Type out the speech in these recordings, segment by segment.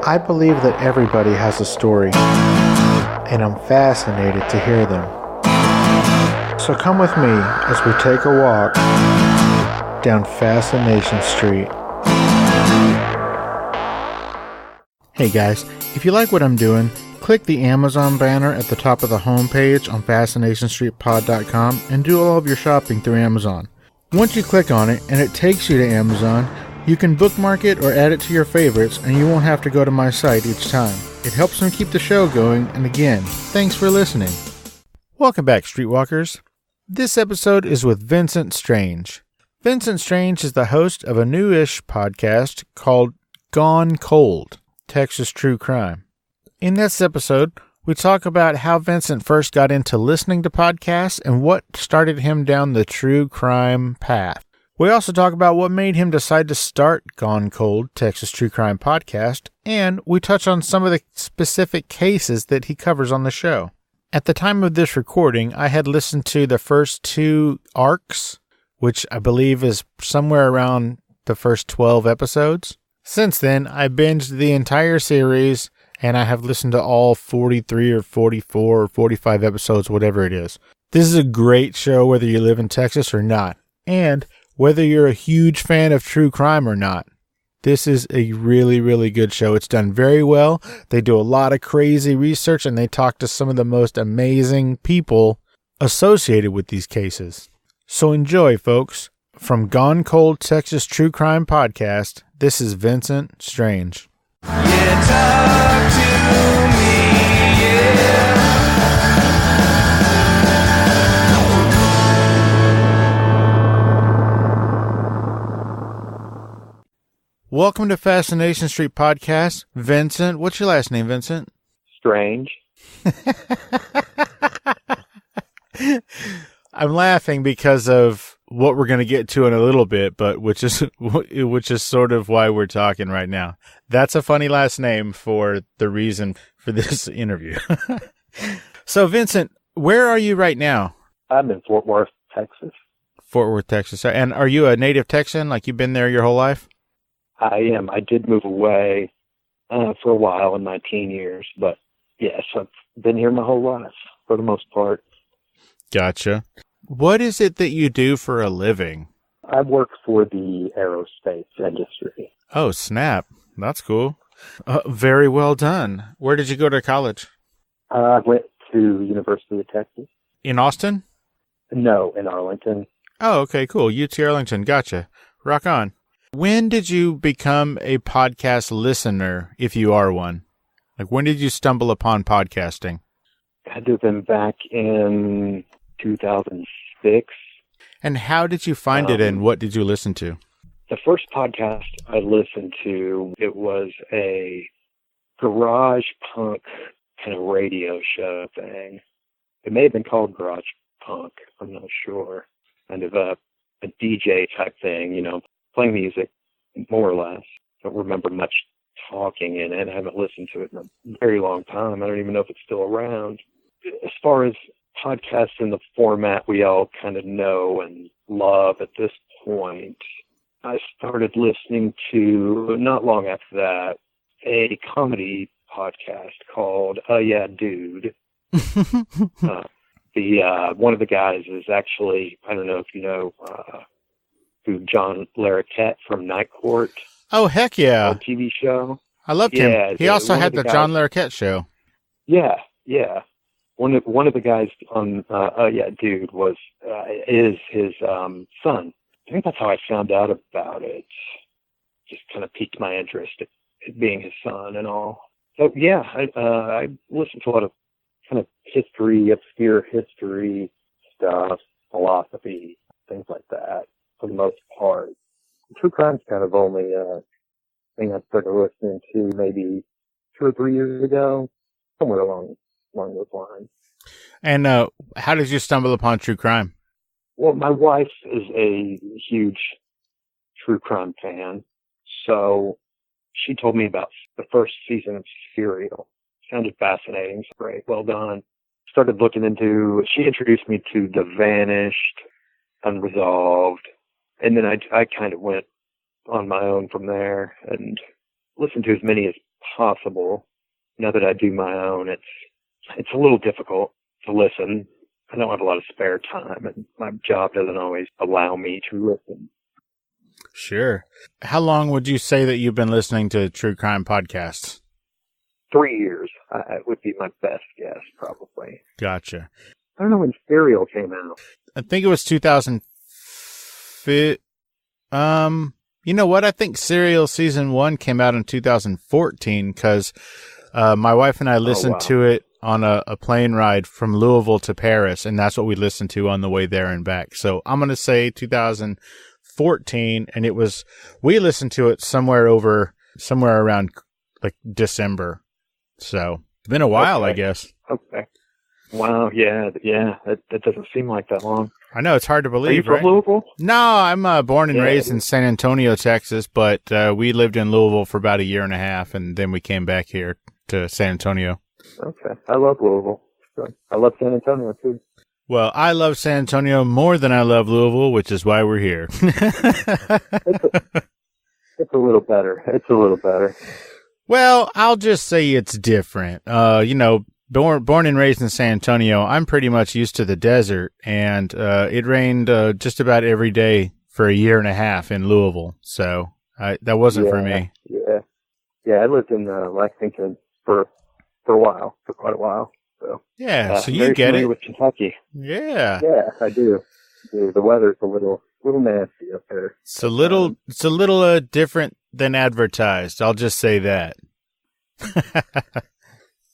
I believe that everybody has a story, and I'm fascinated to hear them. So come with me as we take a walk down Fascination Street. Hey guys, if you like what I'm doing, click the Amazon banner at the top of the homepage on FascinationStreetPod.com and do all of your shopping through Amazon. Once you click on it and it takes you to Amazon, you can bookmark it or add it to your favorites and you won't have to go to my site each time. It helps me keep the show going, and again, thanks for listening. Welcome back, Streetwalkers. This episode is with Vincent Strange. Vincent Strange is the host of a newish podcast called Gone Cold, Texas True Crime. In this episode, we talk about how Vincent first got into listening to podcasts and what started him down the true crime path. We also talk about what made him decide to start Gone Cold, Texas True Crime Podcast, and we touch on some of the specific cases that he covers on the show. At the time of this recording, I had listened to the first 2 arcs, which I believe is somewhere around the first 12 episodes. Since then, I binged the entire series, and I have listened to all 43 or 44 or 45 episodes, whatever it is. This is a great show whether you live in Texas or not, and whether you're a huge fan of true crime or not. This is a really, really good show. It's done very well. They do a lot of crazy research, and they talk to some of the most amazing people associated with these cases. So enjoy, folks. From Gone Cold, Texas True Crime Podcast, this is Vincent Strange. Yeah, talk to me, yeah. Welcome to Fascination Street Podcast. Vincent, what's your last name, Vincent? Strange. I'm laughing because of what we're going to get to in a little bit, but which is sort of why we're talking right now. That's a funny last name for the reason for this interview. So, Vincent, where are you right now? I'm in Fort Worth, Texas. Fort Worth, Texas. And are you a native Texan? Like you've been there your whole life? I am. I did move away for a while in my teen years, but yes, I've been here my whole life for the most part. Gotcha. What is it that you do for a living? I work for the aerospace industry. Oh, snap. That's cool. Very well done. Where did you go to college? I went to University of Texas. In Austin? No, in Arlington. Oh, okay, cool. UT Arlington. Gotcha. Rock on. When did you become a podcast listener, if you are one? Like, when did you stumble upon podcasting? Had to have been back in 2006. And how did you find it, and what did you listen to? The first podcast I listened to, it was a garage punk kind of radio show thing. It may have been called Garage Punk. I'm not sure. Kind of a DJ type thing, you know, playing music, more or less. Don't remember much talking in it. I haven't listened to it in a very long time. I don't even know if it's still around. As far as podcasts in the format we all kind of know and love at this point, I started listening to, not long after that, a comedy podcast called Yeah Dude. One of the guys is actually, I don't know if you know, who John Larroquette from Night Court. Oh, heck yeah. TV show. I loved him. He also had the John Larroquette show. Yeah, yeah. One of the guys on Yeah Dude is his son. I think that's how I found out about it. Just kind of piqued my interest, it being his son and all. So yeah, I listened to a lot of kind of history, obscure history stuff, philosophy, things like that, for the most part. True crime's kind of only a thing I started listening to maybe 2 or 3 years ago, somewhere along those lines. And how did you stumble upon true crime? Well, my wife is a huge true crime fan, so she told me about the first season of Serial. Sounded fascinating. Great. Well done. Started looking into, she introduced me to The Vanished, Unresolved, and then I kind of went on my own from there and listened to as many as possible. Now that I do my own, it's a little difficult to listen. I don't have a lot of spare time, and my job doesn't always allow me to listen. Sure. How long would you say that you've been listening to true crime podcasts? 3 years would be my best guess, probably. Gotcha. I don't know when Serial came out. I think it was 2005. You know what? I think Serial Season 1 came out in 2014 because my wife and I listened to it on a plane ride from Louisville to Paris, and that's what we listened to on the way there and back. So I'm going to say 2014, and we listened to it somewhere around like December. So it's been a while, I guess. Okay. Wow. Yeah. That doesn't seem like that long. I know, it's hard to believe. Are you from right? Louisville? No, I'm born and raised in San Antonio, Texas, but we lived in Louisville for about a year and a half, and then we came back here to San Antonio. Okay. I love Louisville. I love San Antonio, too. Well, I love San Antonio more than I love Louisville, which is why we're here. It's a little better. Well, I'll just say it's different. Born and raised in San Antonio, I'm pretty much used to the desert, and it rained just about every day for a year and a half in Louisville, so that wasn't for me. Yeah. I lived in Lexington for quite a while. So yeah, so you get it. With Kentucky. Yeah, I do. The weather's a little nasty up there. It's a little different than advertised. I'll just say that.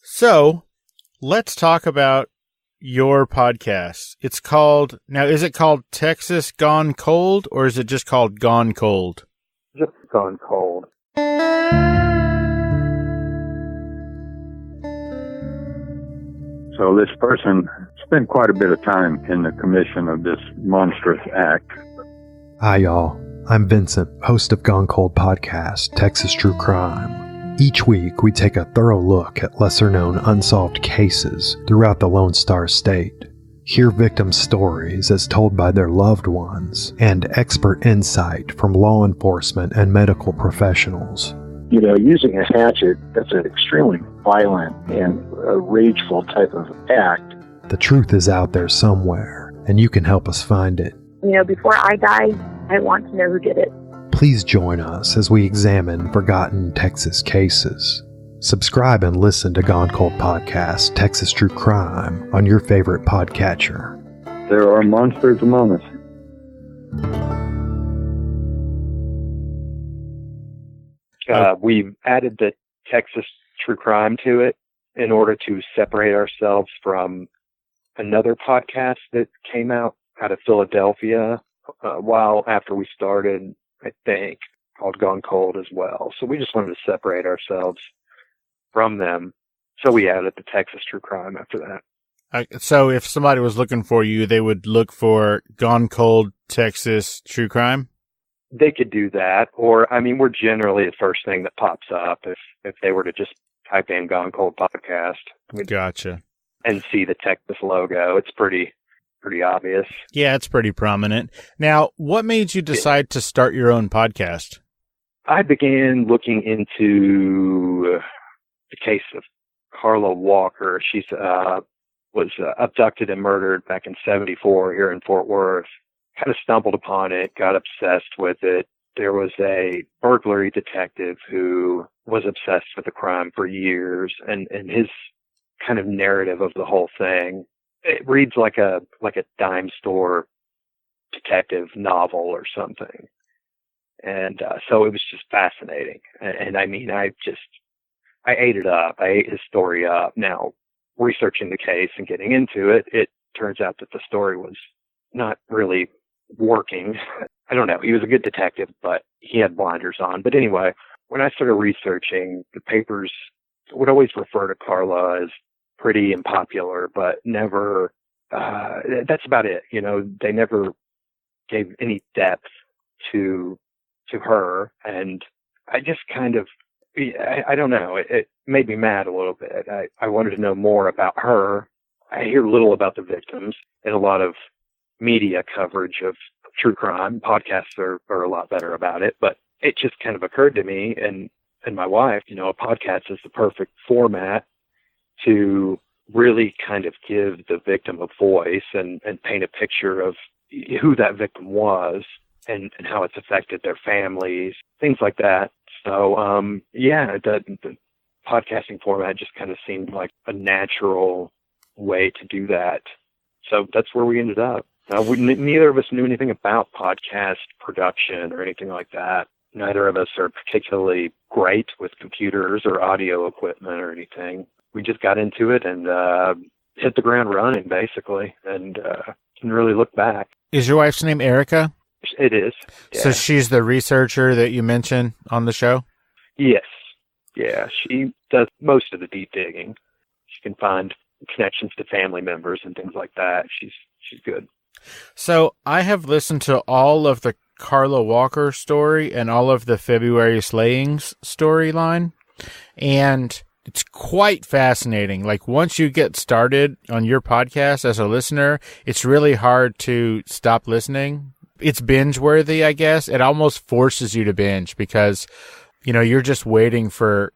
So, let's talk about your podcast. Is it called Texas Gone Cold, or is it just called Gone Cold? Just Gone Cold. So this person spent quite a bit of time in the commission of this monstrous act. Hi, y'all. I'm Vincent, host of Gone Cold Podcast, Texas True Crime. Each week, we take a thorough look at lesser-known unsolved cases throughout the Lone Star State. Hear victims' stories as told by their loved ones, and expert insight from law enforcement and medical professionals. Using a hatchet, that's an extremely violent and rageful type of act. The truth is out there somewhere, and you can help us find it. Before I die, I want to know who did it. Please join us as we examine forgotten Texas cases. Subscribe and listen to Gone Cold Podcast, Texas True Crime on your favorite podcatcher. There are monsters among us. We've added the Texas True Crime to it in order to separate ourselves from another podcast that came out of Philadelphia a while after we started, I think, called Gone Cold as well. So we just wanted to separate ourselves from them. So we added the Texas True Crime after that. So if somebody was looking for you, they would look for Gone Cold Texas True Crime? They could do that. Or, we're generally the first thing that pops up if they were to just type in Gone Cold Podcast. Gotcha. And see the Texas logo. It's pretty obvious. Yeah, it's pretty prominent. Now, what made you decide to start your own podcast? I began looking into the case of Carla Walker. She was abducted and murdered back in '74 here in Fort Worth. Kind of stumbled upon it, got obsessed with it. There was a burglary detective who was obsessed with the crime for years, and his kind of narrative of the whole thing, it reads like a dime store detective novel or something. And so it was just fascinating. And I ate it up. I ate his story up. Now, researching the case and getting into it, it turns out that the story was not really working. I don't know. He was a good detective, but he had blinders on. But anyway, when I started researching, the papers would always refer to Carla as pretty and popular, but never, that's about it. They never gave any depth to her. And I just kind of, I don't know, it made me mad a little bit. I wanted to know more about her. I hear little about the victims, and a lot of media coverage of true crime. Podcasts are a lot better about it, but it just kind of occurred to me, and and my wife, a podcast is the perfect format to really kind of give the victim a voice and paint a picture of who that victim was and how it's affected their families, things like that. So, the podcasting format just kind of seemed like a natural way to do that. So that's where we ended up. Neither of us knew anything about podcast production or anything like that. Neither of us are particularly great with computers or audio equipment or anything. We just got into it and hit the ground running, basically, and didn't really look back. Is your wife's name Erica? It is. Yeah. So she's the researcher that you mentioned on the show? Yes. Yeah, she does most of the deep digging. She can find connections to family members and things like that. She's good. So I have listened to all of the Carla Walker story and all of the February Slayings storyline, and it's quite fascinating. Like, once you get started on your podcast as a listener, it's really hard to stop listening. It's binge worthy, I guess. It almost forces you to binge because, you're just waiting for,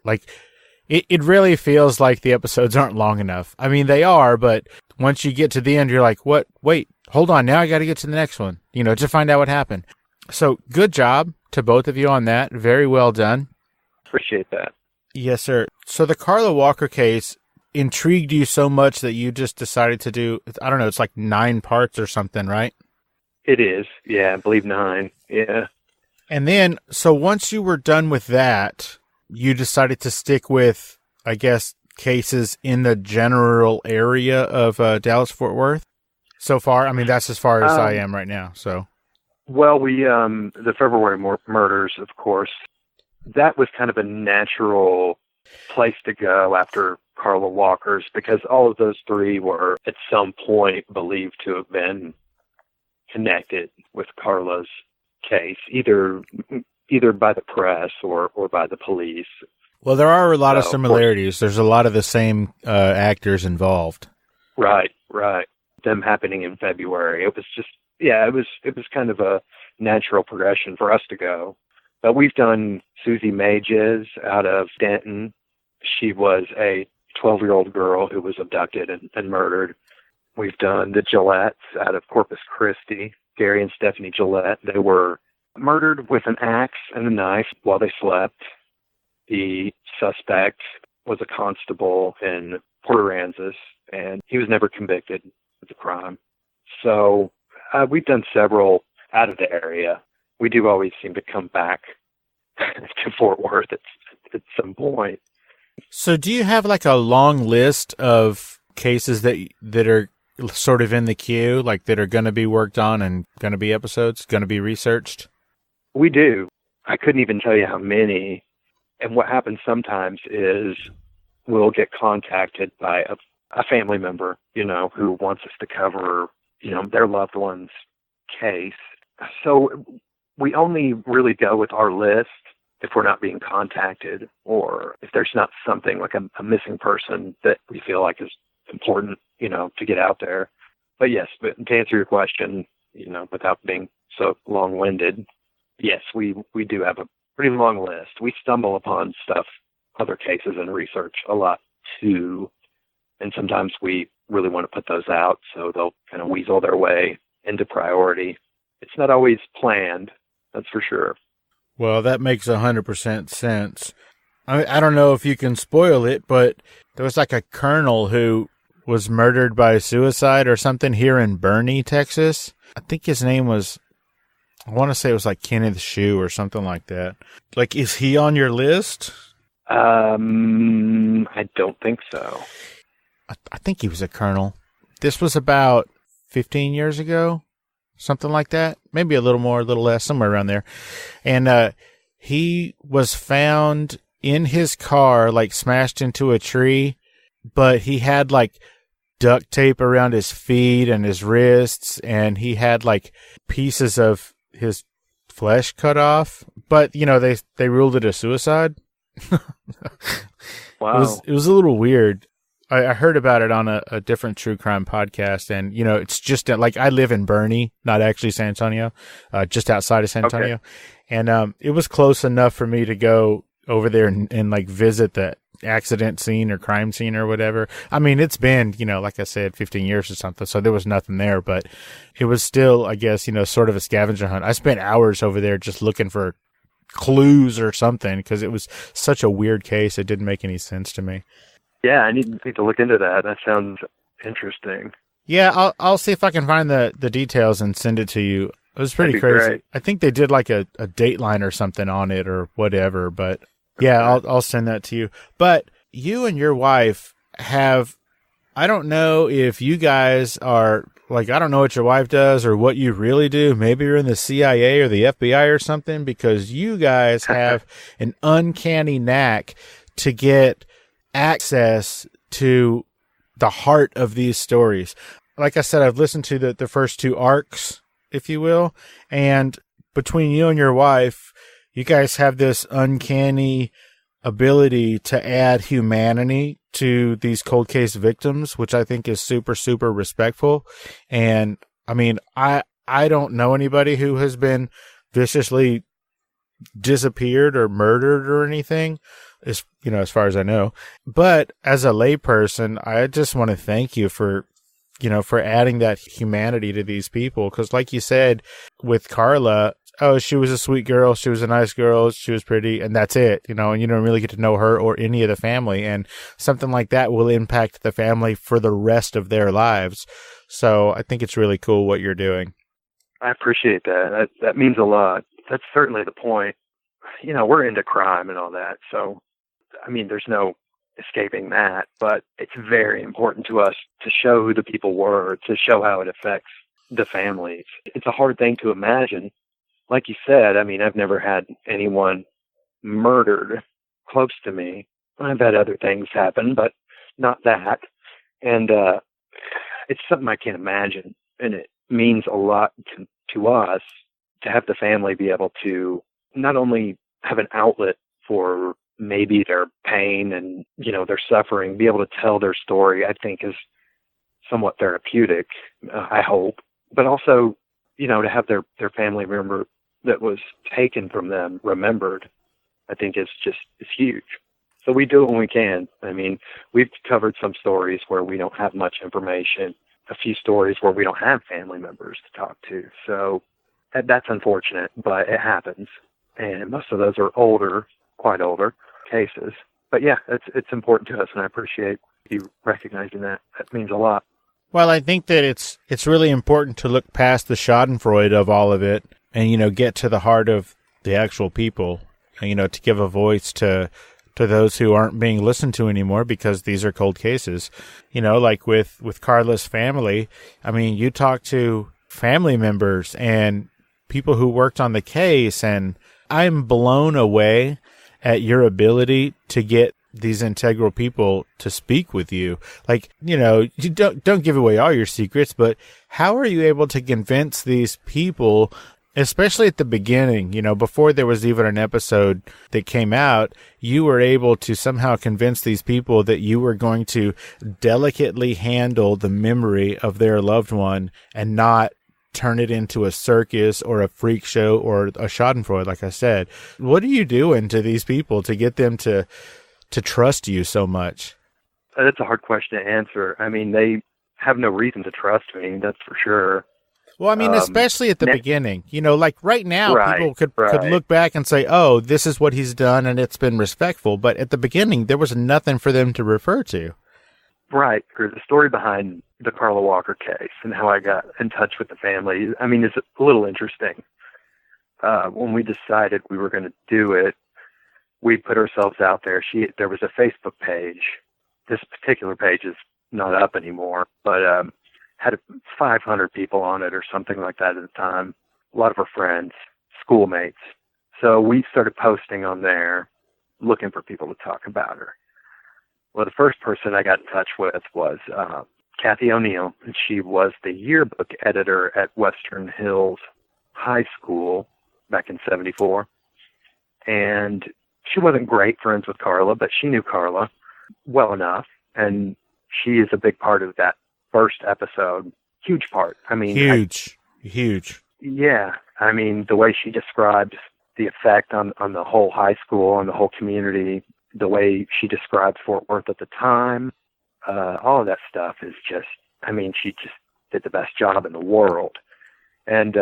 like, it really feels like the episodes aren't long enough. I mean, they are, but once you get to the end, you're like, what? Wait, hold on. Now I got to get to the next one, to find out what happened. So good job to both of you on that. Very well done. Appreciate that. Yes, sir. So the Carla Walker case intrigued you so much that you just decided to do, I don't know, it's like 9 parts or something, right? It is. Yeah, I believe 9. Yeah. And then, so once you were done with that, you decided to stick with, I guess, cases in the general area of Dallas-Fort Worth so far? I mean, that's as far as I am right now, so. Well, we, the February murders, of course, that was kind of a natural place to go after Carla Walker's because all of those 3 were at some point believed to have been connected with Carla's case, either by the press or by the police. Well, there are a lot of similarities. There's a lot of the same actors involved. Right. Them happening in February. It was just, it was kind of a natural progression for us to go. But we've done Susie Mages out of Denton. She was a 12-year-old girl who was abducted and murdered. We've done the Gillettes out of Corpus Christi, Gary and Stephanie Gillette. They were murdered with an axe and a knife while they slept. The suspect was a constable in Port Aransas, and he was never convicted of the crime. So we've done several out of the area. We do always seem to come back to Fort Worth at some point. So do you have like a long list of cases that are sort of in the queue, like that are going to be worked on and going to be episodes, going to be researched? We do. I couldn't even tell you how many. And what happens sometimes is we'll get contacted by a family member, who wants us to cover, their loved one's case. So we only really go with our list if we're not being contacted or if there's not something like a missing person that we feel like is important, to get out there. But yes, but to answer your question, without being so long-winded, yes, we do have a pretty long list. We stumble upon stuff, other cases and research a lot too. And sometimes we really want to put those out, so they'll kind of weasel their way into priority. It's not always planned, that's for sure. Well, that makes 100% sense. I don't know if you can spoil it, but there was like a colonel who was murdered by suicide or something here in Boerne, Texas. I think his name was, I want to say it was like Kenneth Shue or something like that. Like, is he on your list? I don't think so. I think he was a colonel. This was about 15 years ago, something like that. Maybe a little more, a little less, somewhere around there. And he was found in his car, like smashed into a tree, but he had like duct tape around his feet and his wrists, and he had like pieces of his flesh cut off. But, they ruled it a suicide. Wow. It was a little weird. I heard about it on a different true crime podcast, and, it's just like I live in Boerne, not actually San Antonio, just outside of San Antonio. Okay. And it was close enough for me to go over there and like visit the accident scene or crime scene or whatever. I mean, it's been, like I said, 15 years or something, so there was nothing there, but it was still, I guess, sort of a scavenger hunt. I spent hours over there just looking for clues or something because it was such a weird case. It didn't make any sense to me. Yeah, I need to look into that. That sounds interesting. Yeah, I'll see if I can find the details and send it to you. It was pretty crazy. Great. I think they did like a Dateline or something on it or whatever, but yeah, I'll send that to you. But you and your wife have, I don't know if you guys are, like, I don't know what your wife does or what you really do. Maybe you're in the CIA or the FBI or something, because you guys have an uncanny knack to get access to the heart of these stories. Like I said, I've listened to the first 2 arcs, if you will, and between you and your wife, you guys have this uncanny ability to add humanity to these cold case victims, which I think is super, super respectful. And I mean, I don't know anybody who has been viciously disappeared or murdered or anything, as far as I know. But as a layperson, I just want to thank you for adding that humanity to these people. Because like you said, with Carla, oh, she was a sweet girl, she was a nice girl, she was pretty, and that's it, and you don't really get to know her or any of the family. And something like that will impact the family for the rest of their lives. So I think it's really cool what you're doing. I appreciate that. That means a lot. That's certainly the point. We're into crime and all that. So, I mean, there's no escaping that, but it's very important to us to show who the people were, to show how it affects the families. It's a hard thing to imagine. Like you said, I mean, I've never had anyone murdered close to me. I've had other things happen, but not that. And it's something I can't imagine. And it means a lot to us to have the family be able to not only have an outlet for maybe their pain and, their suffering, be able to tell their story, I think is somewhat therapeutic, I hope. But also, to have their family member that was taken from them remembered, I think is huge. So we do it when we can. I mean, we've covered some stories where we don't have much information, a few stories where we don't have family members to talk to. So that's unfortunate, but it happens. And most of those are quite older cases. But yeah, it's important to us, and I appreciate you recognizing that. That means a lot. Well, I think that it's really important to look past the schadenfreude of all of it and, get to the heart of the actual people, and, to give a voice to those who aren't being listened to anymore because these are cold cases. Like with Carla's family, I mean, you talk to family members and people who worked on the case, and I'm blown away at your ability to get these integral people to speak with you. Like, you don't give away all your secrets, but how are you able to convince these people, especially at the beginning, before there was even an episode that came out, you were able to somehow convince these people that you were going to delicately handle the memory of their loved one and not turn it into a circus or a freak show or a schadenfreude, like I said. What are you doing to these people to get them to trust you so much? That's a hard question to answer. I mean, they have no reason to trust me, that's for sure. Well, I mean, especially at the beginning, like right now, people could look back and say, oh, this is what he's done and it's been respectful. But at the beginning, there was nothing for them to refer to. Right. The story behind the Carla Walker case and how I got in touch with the family, I mean, is a little interesting. When we decided we were going to do it, we put ourselves out there. There was a Facebook page. This particular page is not up anymore, but had 500 people on it or something like that at the time. A lot of her friends, schoolmates. So we started posting on there, looking for people to talk about her. Well, the first person I got in touch with was Kathy O'Neill, and she was the yearbook editor at Western Hills High School back in '74. And she wasn't great friends with Carla, but she knew Carla well enough, and she is a big part of that first episode. Huge part. I mean, huge. Yeah. I mean, the way she describes the effect on the whole high school and the whole community, the way she described Fort Worth at the time, all of that stuff is just, I mean, she just did the best job in the world. And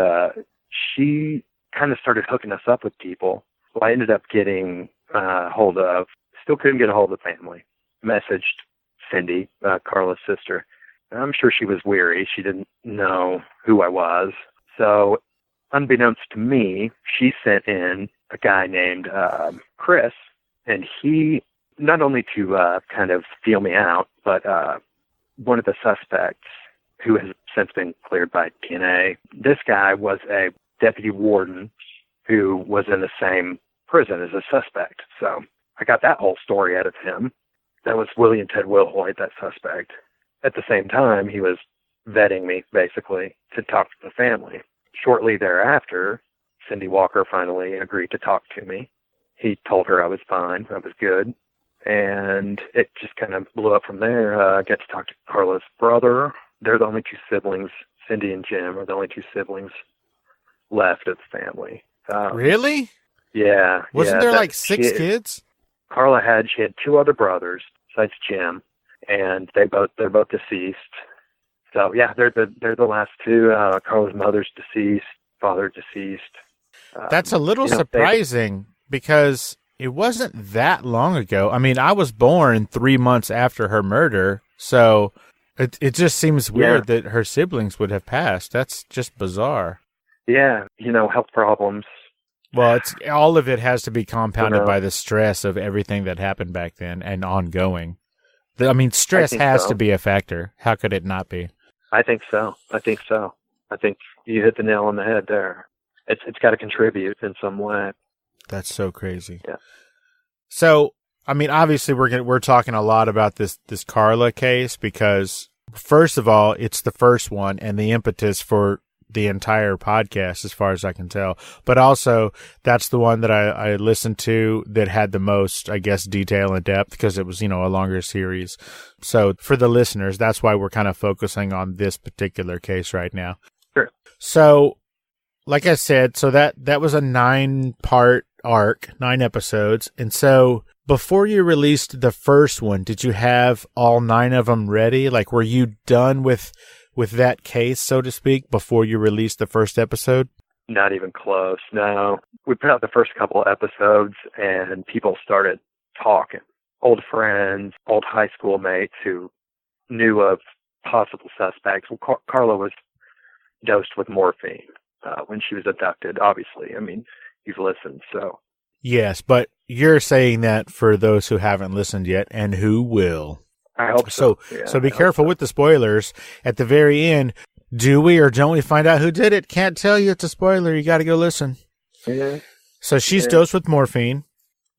she kind of started hooking us up with people. Well, I ended up getting still couldn't get a hold of the family. Messaged Cindy, Carla's sister. I'm sure she was weary. She didn't know who I was. So unbeknownst to me, she sent in a guy named Chris, and he, not only to kind of feel me out, but one of the suspects who has since been cleared by DNA. This guy was a deputy warden who was in the same prison as a suspect. So I got that whole story out of him. That was William Ted Wilhoit, that suspect. At the same time, he was vetting me, basically, to talk to the family. Shortly thereafter, Cindy Walker finally agreed to talk to me. He told her I was fine, I was good. And it just kind of blew up from there. I got to talk to Carla's brother. They're the only two siblings. Cindy and Jim are the only two siblings left of the family. Really? Yeah. Wasn't there like six kids? Carla had two other brothers besides Jim, and they're both deceased. So yeah, they're the last two. Carla's mother's deceased, father deceased. That's a little surprising because it wasn't that long ago. I mean, I was born 3 months after her murder, so it just seems weird that her siblings would have passed. That's just bizarre. Yeah, health problems. Well, all of it has to be compounded by the stress of everything that happened back then and ongoing. I mean, stress has to be a factor. How could it not be? I think so. I think you hit the nail on the head there. It's got to contribute in some way. That's so crazy. Yeah. So, I mean, obviously we're talking a lot about this Carla case because, first of all, it's the first one and the impetus for the entire podcast, as far as I can tell. But also, that's the one that I listened to that had the most, I guess, detail and depth because it was, a longer series. So for the listeners, that's why we're kind of focusing on this particular case right now. Sure. So, like I said, so that was a 9-part arc, 9 episodes. And so before you released the first one, did you have all 9 of them ready? Like, were you done with that case, so to speak, before you released the first episode? Not even close, no. We put out the first couple of episodes and people started talking. Old friends, old high school mates who knew of possible suspects. Well, Carla was dosed with morphine when she was abducted, obviously. I mean, you've listened, so. Yes, but you're saying that for those who haven't listened yet and who will. I hope so. So be careful with the spoilers. At the very end, do we or don't we find out who did it? Can't tell you. It's a spoiler. You got to go listen. Yeah. So she's dosed with morphine.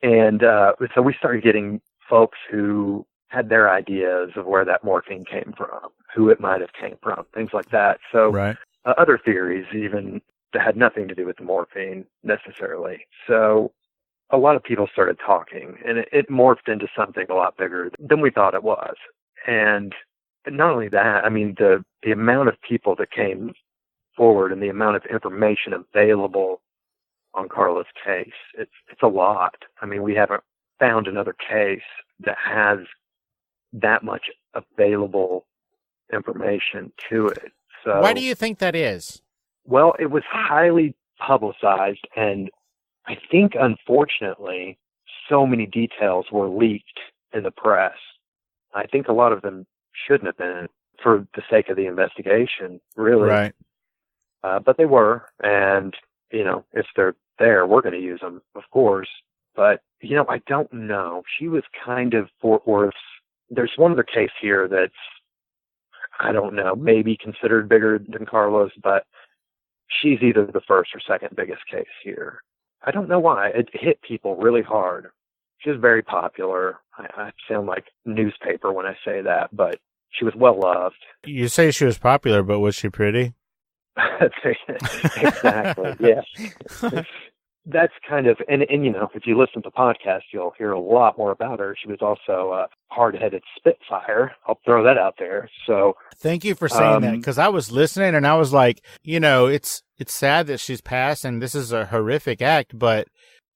And so we started getting folks who had their ideas of where that morphine came from, who it might have came from, things like that. So right. Other theories even that had nothing to do with the morphine necessarily. So a lot of people started talking, and it morphed into something a lot bigger than we thought it was. And not only that, I mean, the amount of people that came forward and the amount of information available on Carla's case, it's a lot. I mean, we haven't found another case that has that much available information to it. So, why do you think that is? Well, it was highly publicized, and I think, unfortunately, so many details were leaked in the press. I think a lot of them shouldn't have been for the sake of the investigation, really. Right. But they were, and, if they're there, we're going to use them, of course. But, I don't know. She was kind of Fort Worth's. There's one other case here that's, I don't know, maybe considered bigger than Carla's, but she's either the first or second biggest case here. I don't know why. It hit people really hard. She was very popular. I sound like newspaper when I say that, but she was well loved. You say she was popular, but was she pretty? Exactly, yes. That's kind of, and if you listen to podcasts, you'll hear a lot more about her. She was also a hard-headed spitfire. I'll throw that out there. So thank you for saying that, because I was listening and I was like, it's sad that she's passed, and this is a horrific act, but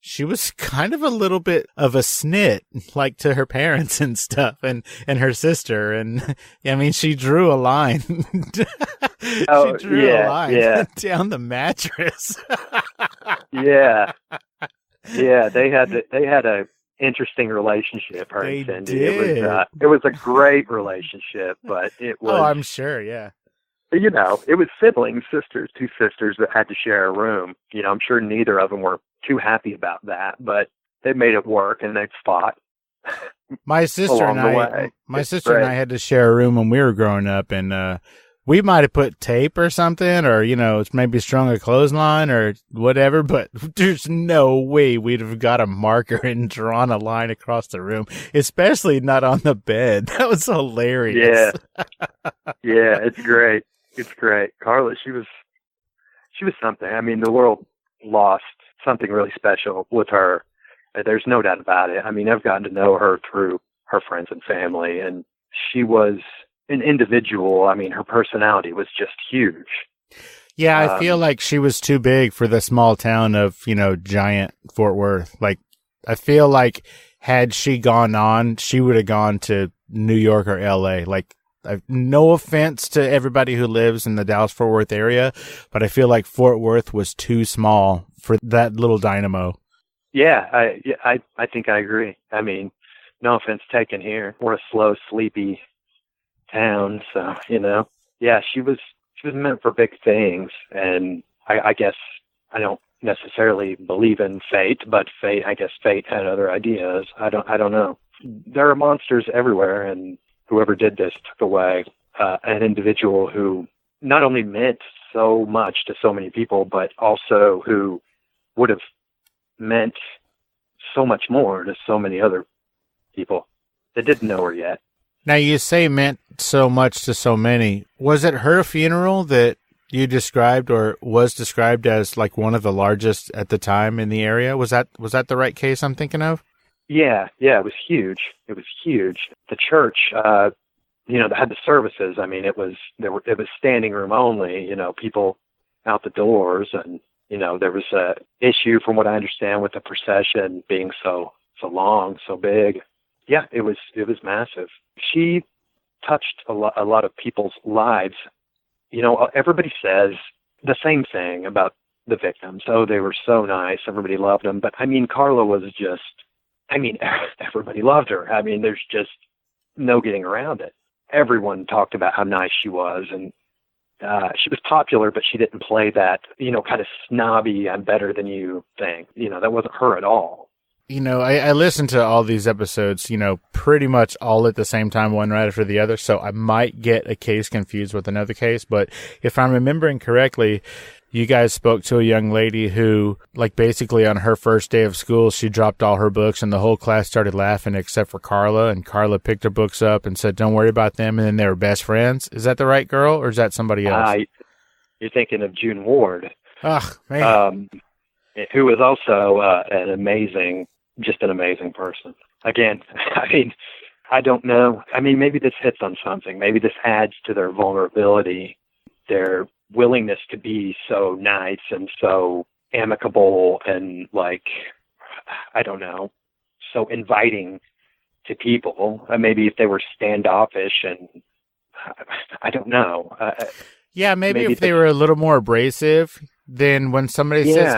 she was kind of a little bit of a snit, like to her parents and stuff, and her sister. And I mean, she drew a line. She drew a line down the mattress. Yeah. They had a interesting relationship. Her and Cindy. Did. It was a great relationship, but it was. Oh, I'm sure. Yeah. You know, it was siblings, two sisters that had to share a room. You know, I'm sure neither of them were too happy about that, but they made it work and they fought. My sister and I had to share a room when we were growing up, and we might have put tape or something, or it's maybe strung a clothesline or whatever, but there's no way we'd have got a marker and drawn a line across the room, especially not on the bed. That was hilarious. Yeah, it's great. It's great. Carla, she was something. I mean, the world lost something really special with her. There's no doubt about it. I mean, I've gotten to know her through her friends and family, and she was an individual. I mean, her personality was just huge. Yeah, I feel like she was too big for the small town of, giant Fort Worth. Like, I feel like had she gone on, she would have gone to New York or LA. Like, no offense to everybody who lives in the Dallas-Fort Worth area, but I feel like Fort Worth was too small for that little dynamo. Yeah, I think I agree. I mean, no offense taken here. We're a slow, sleepy town, so yeah, she was meant for big things, and I guess I don't necessarily believe in fate, but I guess fate had other ideas. I don't know. There are monsters everywhere, and whoever did this took away an individual who not only meant so much to so many people, but also who would have meant so much more to so many other people that didn't know her yet. Now, you say meant so much to so many. Was it her funeral that you described, or was described as like one of the largest at the time in the area? Was that the right case I'm thinking of? Yeah, it was huge. It was huge. The church, that had the services. I mean, it was standing room only. People out the doors, and there was a issue, from what I understand, with the procession being so long, so big. Yeah, it was massive. She touched a lot of people's lives. Everybody says the same thing about the victims. Oh, they were so nice. Everybody loved them. But I mean, Carla was just, everybody loved her. I mean, there's just no getting around it. Everyone talked about how nice she was, and she was popular, but she didn't play that, kind of snobby, I'm better than you thing. That wasn't her at all. I listened to all these episodes, pretty much all at the same time, one right after the other. So I might get a case confused with another case. But if I'm remembering correctly, you guys spoke to a young lady who, like, basically on her first day of school, she dropped all her books and the whole class started laughing except for Carla. And Carla picked her books up and said, "Don't worry about them." And then they were best friends. Is that the right girl, or is that somebody else? You're thinking of June Ward. Ugh, man. Who was also an amazing person. Again, I don't know. Maybe this hits on something. Maybe this adds to their vulnerability, their willingness to be so nice and so amicable and, like, I don't know, so inviting to people. Maybe if they were standoffish, and I don't know. Yeah, maybe if they were a little more abrasive, then when somebody says,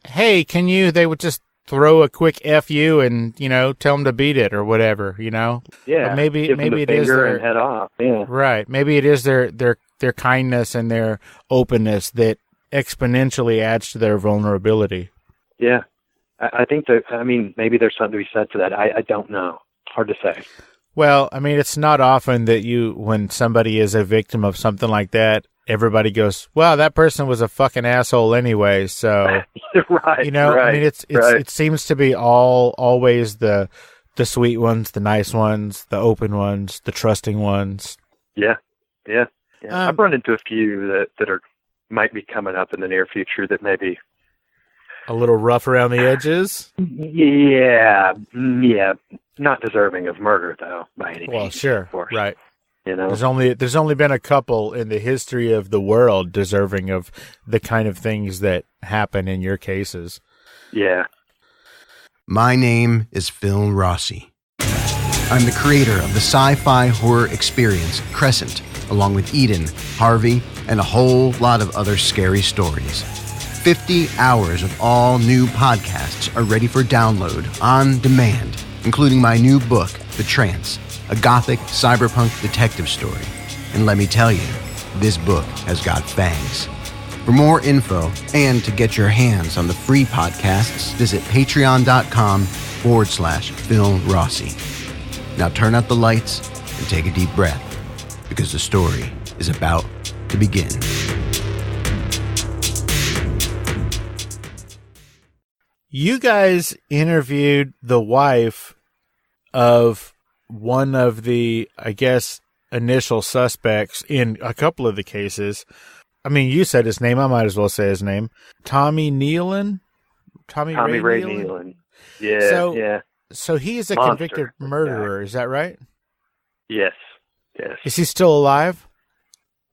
hey, can you, they would just throw a quick F you and, tell them to beat it or whatever, Yeah. But maybe it is their head off. Yeah. Right. Maybe it is their kindness and their openness that exponentially adds to their vulnerability. Yeah. I think that, maybe there's something to be said to that. I don't know. Hard to say. Well, it's not often that when somebody is a victim of something like that, everybody goes, "Well, that person was a fucking asshole anyway." So, right, right, it seems to be always the sweet ones, the nice ones, the open ones, the trusting ones. Yeah. I've run into a few that might be coming up in the near future that may be a little rough around the edges. Yeah, not deserving of murder though, by any means. Well, sure, of course. Right. You know, There's only been a couple in the history of the world deserving of the kind of things that happen in your cases. yeah. My name is Phil Rossi. I'm the creator of the sci-fi horror experience Crescent, along with Eden, Harvey, and a whole lot of other scary stories. 50 hours of all new podcasts are ready for download on demand, including my new book, The Trance, a gothic cyberpunk detective story. And let me tell you, this book has got fangs. For more info and to get your hands on the free podcasts, visit patreon.com/Phil Rossi. Now turn out the lights and take a deep breath, because the story is about to begin. You guys interviewed the wife of one of the, I guess, initial suspects in a couple of the cases. I mean, you said his name. I might as well say his name. Tommy Nealon? Tommy Ray Nealon? Yeah, So he is a Monster. convicted murderer, is that right? Yes. Is he still alive?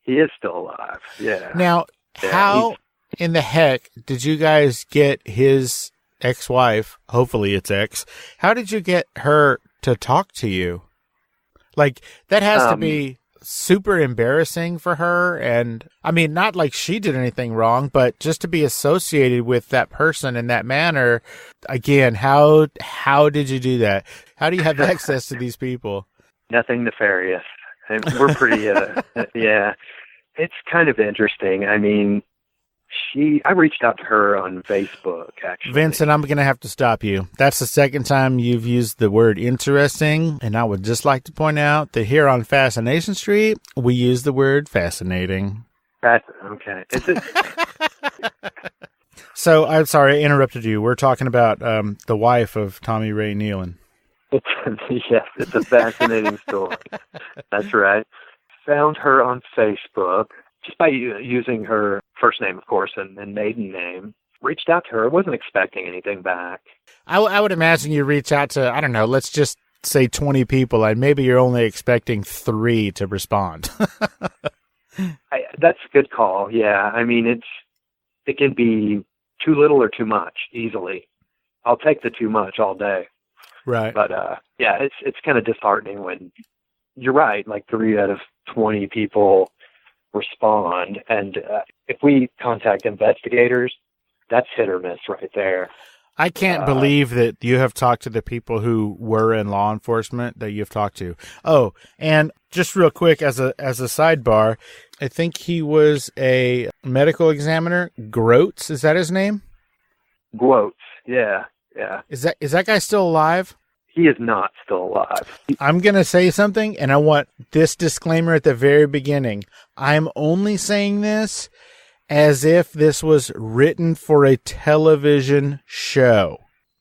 He is still alive. Yeah. Now, Yeah, how in the heck did you guys get his ex-wife, hopefully it's ex, how did you get her to talk to you? Like, that has to be super embarrassing for her, and I mean, not like she did anything wrong, but just to be associated with that person in that manner. Again, how did you do that? How do you have access to these people? Nothing nefarious. And we're pretty, yeah. It's kind of interesting. I mean, I reached out to her on Facebook, actually. Vincent, I'm going to have to stop you. That's the second time you've used the word interesting, and I would just like to point out that here on Fascination Street, we use the word fascinating. Okay. Is it? So, I'm sorry, I interrupted you. We're talking about the wife of Tommy Ray Nealon. Yes, it's a fascinating story. That's right. Found her on Facebook just by using her first name, of course, and maiden name. Reached out to her. Wasn't expecting anything back. I would imagine you reach out to, I don't know, let's just say 20 people, and maybe you're only expecting 3 to respond. That's a good call. Yeah, I mean, it can be too little or too much easily. I'll take the too much all day. Right. But yeah, it's kind of disheartening when you're right. Like 3 out of 20 people respond, and if we contact investigators, that's hit or miss right there. I can't believe that you have talked to the people who were in law enforcement that you've talked to. Oh, and just real quick as a sidebar, I think he was a medical examiner. Groats, is that his name? Gloats, yeah. Is that guy still alive? He is not still alive. I'm going to say something, and I want this disclaimer at the very beginning. I'm only saying this as if this was written for a television show.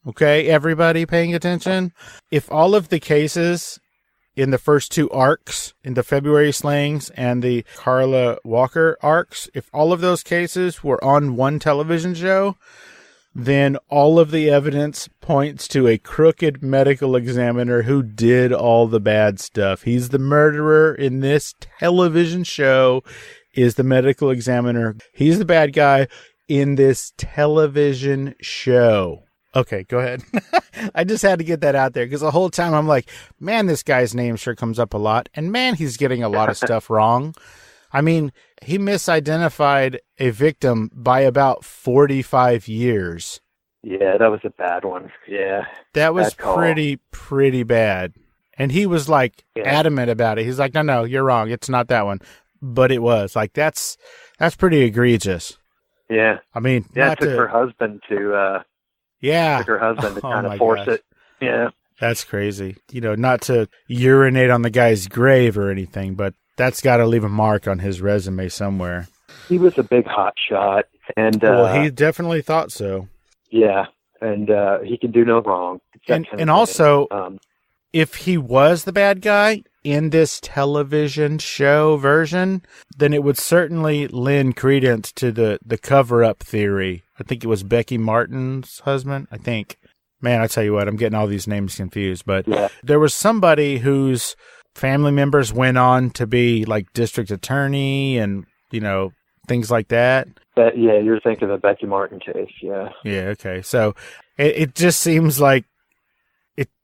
Okay, everybody paying attention? If all of the cases in the first 2 arcs, in the February slayings and the Carla Walker arcs, if all of those cases were on one television show, then all of the evidence points to a crooked medical examiner who did all the bad stuff. He's the murderer in this television show, is the medical examiner. He's the bad guy in this television show. Okay, go ahead. I just had to get that out there because the whole time I'm like, man, this guy's name sure comes up a lot. And man, he's getting a lot of stuff wrong. I mean, he misidentified a victim by about 45 years. Yeah, that was a bad one. Yeah. That was pretty bad. And he was like adamant about it. He's like, no, you're wrong. It's not that one. But it was. Like, that's pretty egregious. Yeah. I mean, yeah, it took her husband to kind of force it. Yeah. That's crazy. You know, not to urinate on the guy's grave or anything, but that's got to leave a mark on his resume somewhere. He was a big hot shot, and well, he definitely thought so. Yeah, and he can do no wrong. And also, if he was the bad guy in this television show version, then it would certainly lend credence to the cover-up theory. I think it was Becky Martin's husband, I think. Man, I tell you what, I'm getting all these names confused. But there was somebody whose family members went on to be like district attorney and, things like that. But yeah, you're thinking of the Becky Martin case. Yeah. Yeah. Okay. So it just seems like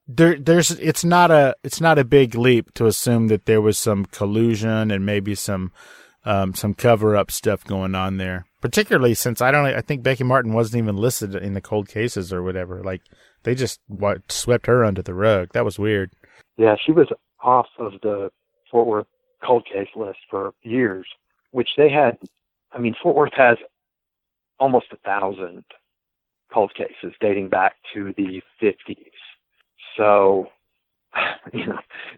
it's not a big leap to assume that there was some collusion and maybe some cover up stuff going on there. Particularly since I think Becky Martin wasn't even listed in the cold cases or whatever. Like they just swept her under the rug. That was weird. Yeah, she was off of the Fort Worth cold case list for years, which they had. I mean, Fort Worth has almost 1,000 cold cases dating back to the 50s. So,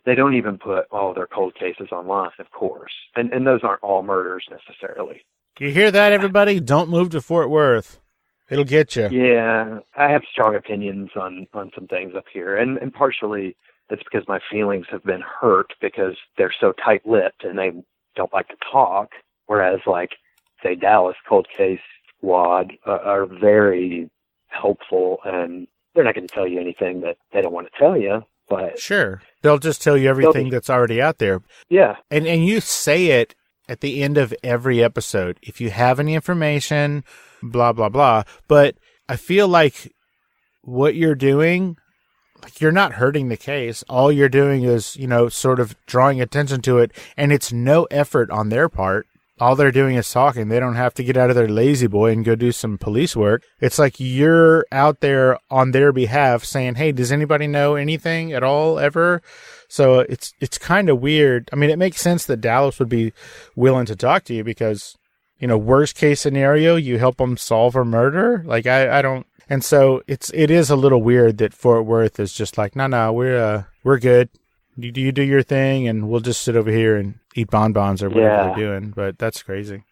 they don't even put all their cold cases online, of course. And those aren't all murders necessarily. You hear that, everybody? Don't move to Fort Worth. It'll get you. Yeah, I have strong opinions on some things up here. And partially it's because my feelings have been hurt because they're so tight-lipped and they don't like to talk. Whereas, like, say, Dallas Cold Case Squad are very helpful, and they're not going to tell you anything that they don't want to tell you. But sure, they'll just tell you everything that's already out there. Yeah, and you say it at the end of every episode. If you have any information, blah blah blah. But I feel like what you're doing, like you're not hurting the case. All you're doing is, sort of drawing attention to it, and it's no effort on their part. All they're doing is talking. They don't have to get out of their lazy boy and go do some police work. It's like you're out there on their behalf saying, hey, does anybody know anything at all ever? So it's kind of weird. I mean, it makes sense that Dallas would be willing to talk to you because, worst case scenario, you help them solve a murder. Like I don't. And so it is a little weird that Fort Worth is just like, no, we're good. You do your thing, and we'll just sit over here and eat bonbons or whatever they're doing. But that's crazy.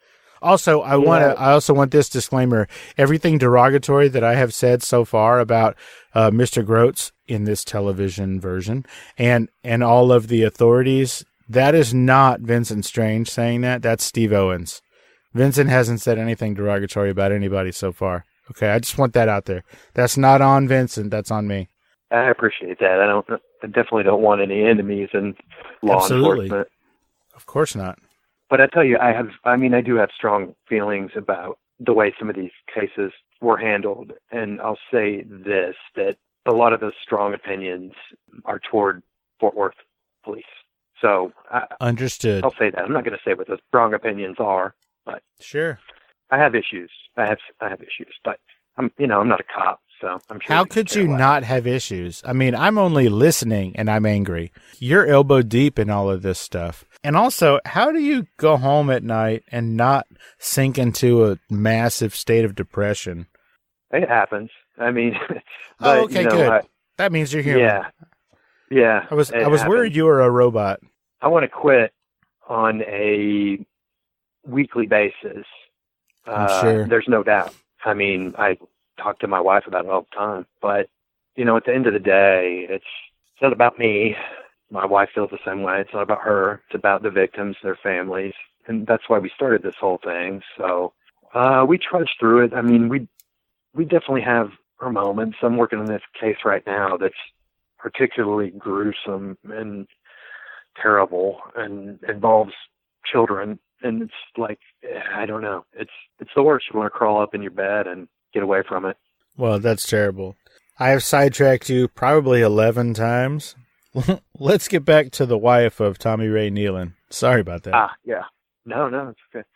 Also, I also want this disclaimer: everything derogatory that I have said so far about Mr. Groats in this television version, and all of the authorities, that is not Vincent Strange saying that. That's Steve Owens. Vincent hasn't said anything derogatory about anybody so far. Okay, I just want that out there. That's not on Vincent. That's on me. I appreciate that. I definitely don't want any enemies in law enforcement. Of course not. But I tell you, I do have strong feelings about the way some of these cases were handled. And I'll say this, that a lot of those strong opinions are toward Fort Worth police. So understood. I'll say that. I'm not going to say what those strong opinions are, but sure. I have issues. I have issues, but I'm not a cop. So I'm sure. How could you not have issues? I mean, I'm only listening and I'm angry. You're elbow deep in all of this stuff. And also, how do you go home at night and not sink into a massive state of depression? It happens. I mean, but, okay, good. That means you're human. Yeah. I was worried you were a robot. I want to quit on a weekly basis. I'm sure. There's no doubt. I mean, I talk to my wife about it all the time, but at the end of the day, it's not about me. My wife feels the same way. It's not about her. It's about the victims, their families, and that's why we started this whole thing. So we trudge through it. I mean, we definitely have our moments. I'm working on this case right now that's particularly gruesome and terrible and involves children, and it's like, I don't know. It's the worst. You want to crawl up in your bed and get away from it. Well, that's terrible. I have sidetracked you probably 11 times. Let's get back to the wife of Tommy Ray Nealon. Sorry about that. Yeah. No, it's okay.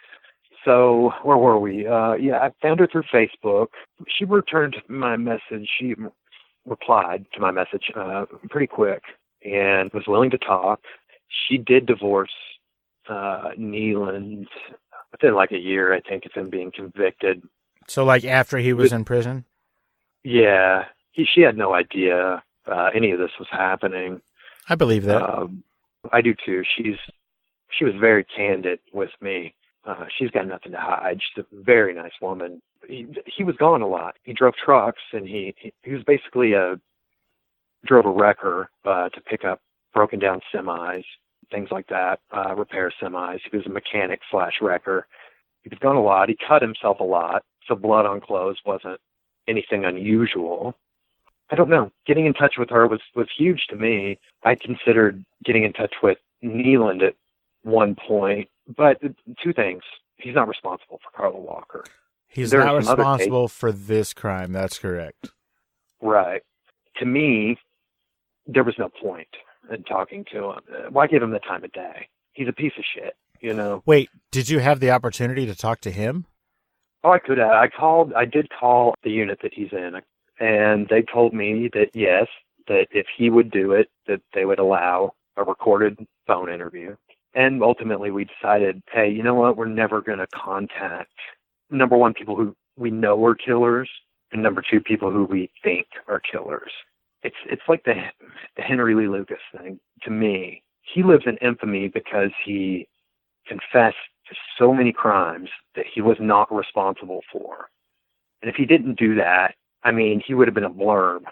So where were we? I found her through Facebook. She returned my message. She replied to my message pretty quick and was willing to talk. She did divorce Nealon within like a year, I think, of him being convicted. So like after he was in prison? Yeah. She had no idea any of this was happening. I believe that. I do too. She was very candid with me. She's got nothing to hide. She's a very nice woman. He was gone a lot. He drove trucks, and he was basically drove a wrecker to pick up broken down semis, things like that, repair semis. He was a mechanic / wrecker. He was gone a lot. He cut himself a lot, so blood on clothes wasn't anything unusual. I don't know. Getting in touch with her was huge to me. I considered getting in touch with Neeland at one point, but two things. He's not responsible for Carla Walker. He's not responsible for this crime. That's correct. Right. To me, there was no point in talking to him. Why give him the time of day? He's a piece of shit, you know? Wait, did you have the opportunity to talk to him? Oh, I could have. I did call the unit that he's in, and they told me that yes, that if he would do it, that they would allow a recorded phone interview. And ultimately we decided, hey, you know what? We're never going to contact, number one, people who we know are killers, and number two, people who we think are killers. It's like the Henry Lee Lucas thing to me. He lives in infamy because he confessed to so many crimes that he was not responsible for. And if he didn't do that, I mean, he would have been a blurb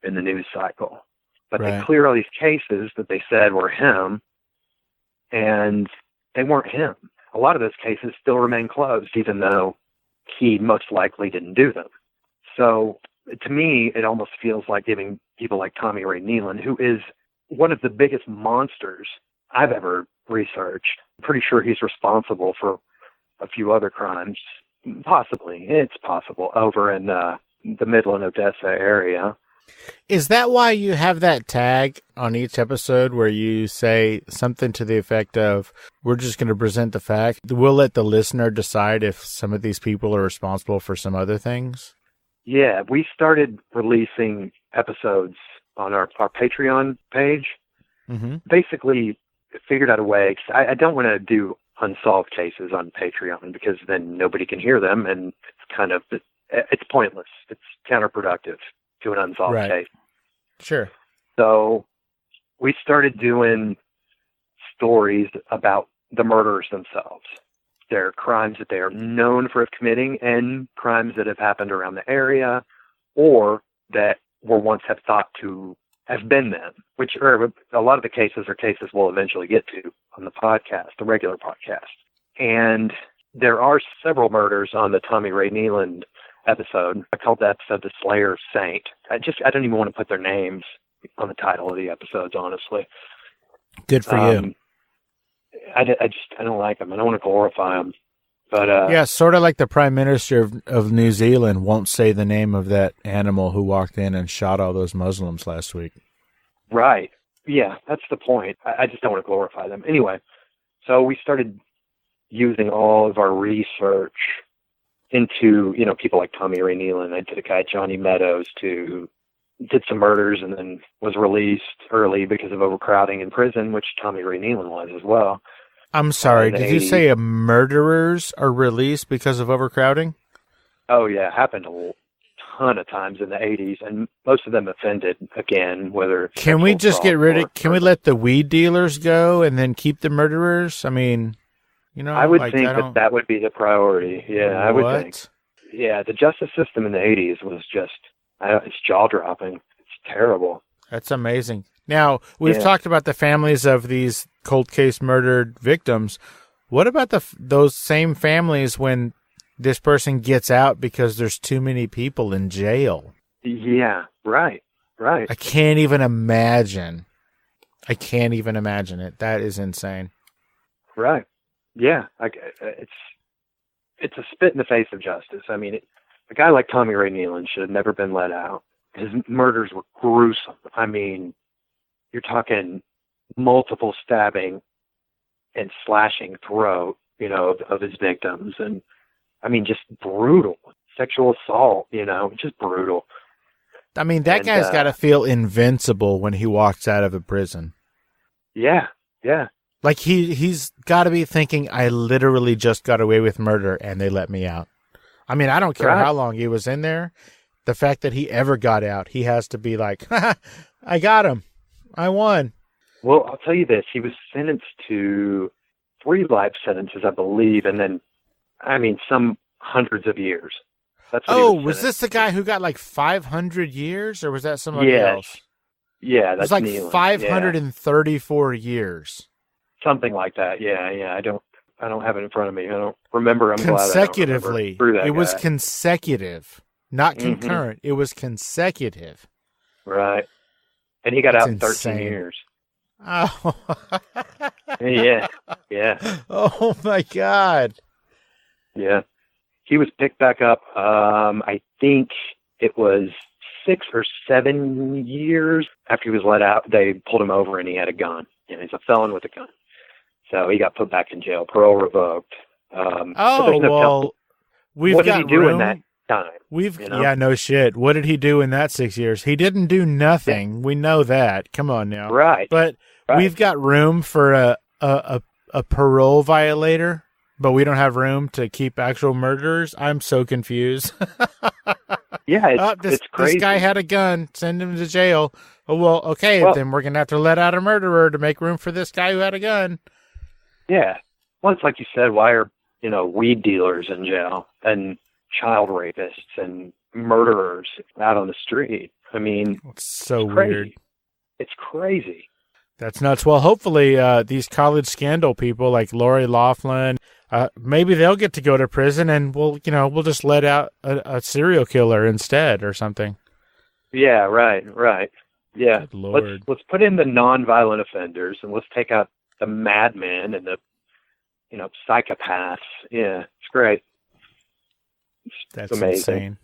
in the news cycle. But Right. They clear all these cases that they said were him, and they weren't him. A lot of those cases still remain closed, even though he most likely didn't do them. So to me, it almost feels like giving people like Tommy Ray Nealon, who is one of the biggest monsters I've ever researched. I'm pretty sure he's responsible for a few other crimes. Possibly. It's possible. Over in the Midland, Odessa area. Is that why you have that tag on each episode where you say something to the effect of, we're just going to present the fact, we'll let the listener decide if some of these people are responsible for some other things? Yeah, we started releasing episodes on our Patreon page. Mm-hmm. Basically, figured out a way, 'cause I don't want to do unsolved cases on Patreon because then nobody can hear them, and it's pointless. It's counterproductive to an unsolved Right. case. Sure. So we started doing stories about the murderers themselves. Their crimes that they are known for committing and crimes that have happened around the area or that were once have thought to have been them, which are a lot of the cases are cases we'll eventually get to on the podcast, the regular podcast. And there are several murders on the Tommy Ray Nealon episode. I called the episode The Slayer Saint. I don't even want to put their names on the title of the episodes, honestly. Good for you. I don't like them. I don't want to glorify them. But Yeah, sort of like the Prime Minister of New Zealand won't say the name of that animal who walked in and shot all those Muslims last week. Right. Yeah, that's the point. I just don't want to glorify them. Anyway, so we started using all of our research into, people like Tommy Ray Nealon. I did a guy, Johnny Meadows, who did some murders and then was released early because of overcrowding in prison, which Tommy Ray Nealon was as well. I'm sorry, in the did you 80s. say murderers are released because of overcrowding? Oh, yeah, happened a ton of times in the 80s, and most of them offended again, whether... Can we just get rid of... Can we murder. let the weed dealers go and then keep the murderers? I mean, I would like, think that would be the priority. Yeah, I would think. What? Yeah, the justice system in the 80s was just... it's jaw-dropping. It's terrible. That's amazing. Now, we've Yeah. talked about the families of these cold case murdered victims. What about those same families when this person gets out because there's too many people in jail? Yeah, right. I can't even imagine. It. That is insane. Right. Yeah, it's a spit in the face of justice. I mean, a guy like Tommy Ray Nealon should have never been let out. His murders were gruesome. I mean, you're talking multiple stabbing and slashing throat, of his victims. And, I mean, just brutal. Sexual assault, just brutal. I mean, that guy's got to feel invincible when he walks out of a prison. Yeah. Like, he's got to be thinking, I literally just got away with murder and they let me out. I mean, I don't care Right. how long he was in there. The fact that he ever got out, he has to be like, I got him. I won. Well, I'll tell you this. He was sentenced to 3 life sentences, I believe, and then, some hundreds of years. That's what he was was this the guy who got like 500 years, or was that somebody Yes. else? Yeah, It was that's like Nealon. 534 years. Something like that. Yeah. I don't have it in front of me. I don't remember. I'm glad I don't Consecutively. remember. It was guy. consecutive, not Mhm. concurrent. It was consecutive. Right. And he got That's out in 13 insane. years. Oh. Yeah. Yeah. Oh my God. Yeah. He was picked back up, I think it was 6 or 7 years after he was let out. They pulled him over and he had a gun. And he's a felon with a gun. So he got put back in jail, parole revoked. But there's no we've what got did he do room. in that time? Yeah, no shit. What did he do in that 6 years? He didn't do nothing. We know that. Come on now. Right. But Right. we've got room for a parole violator, but we don't have room to keep actual murderers. I'm so confused. Yeah, it's crazy. This guy had a gun. Send him to jail. Oh, well, okay, then we're going to have to let out a murderer to make room for this guy who had a gun. Yeah. Well, it's like you said, why are, weed dealers in jail and child rapists and murderers out on the street? I mean, it's so crazy. Weird. It's crazy. That's nuts. Well, hopefully these college scandal people like Lori Loughlin, maybe they'll get to go to prison and we'll just let out a serial killer instead or something. Yeah, right. Yeah. Good Lord. Let's put in the non-violent offenders and let's take out the madmen and the psychopaths. Yeah, it's great. That's amazing. insane.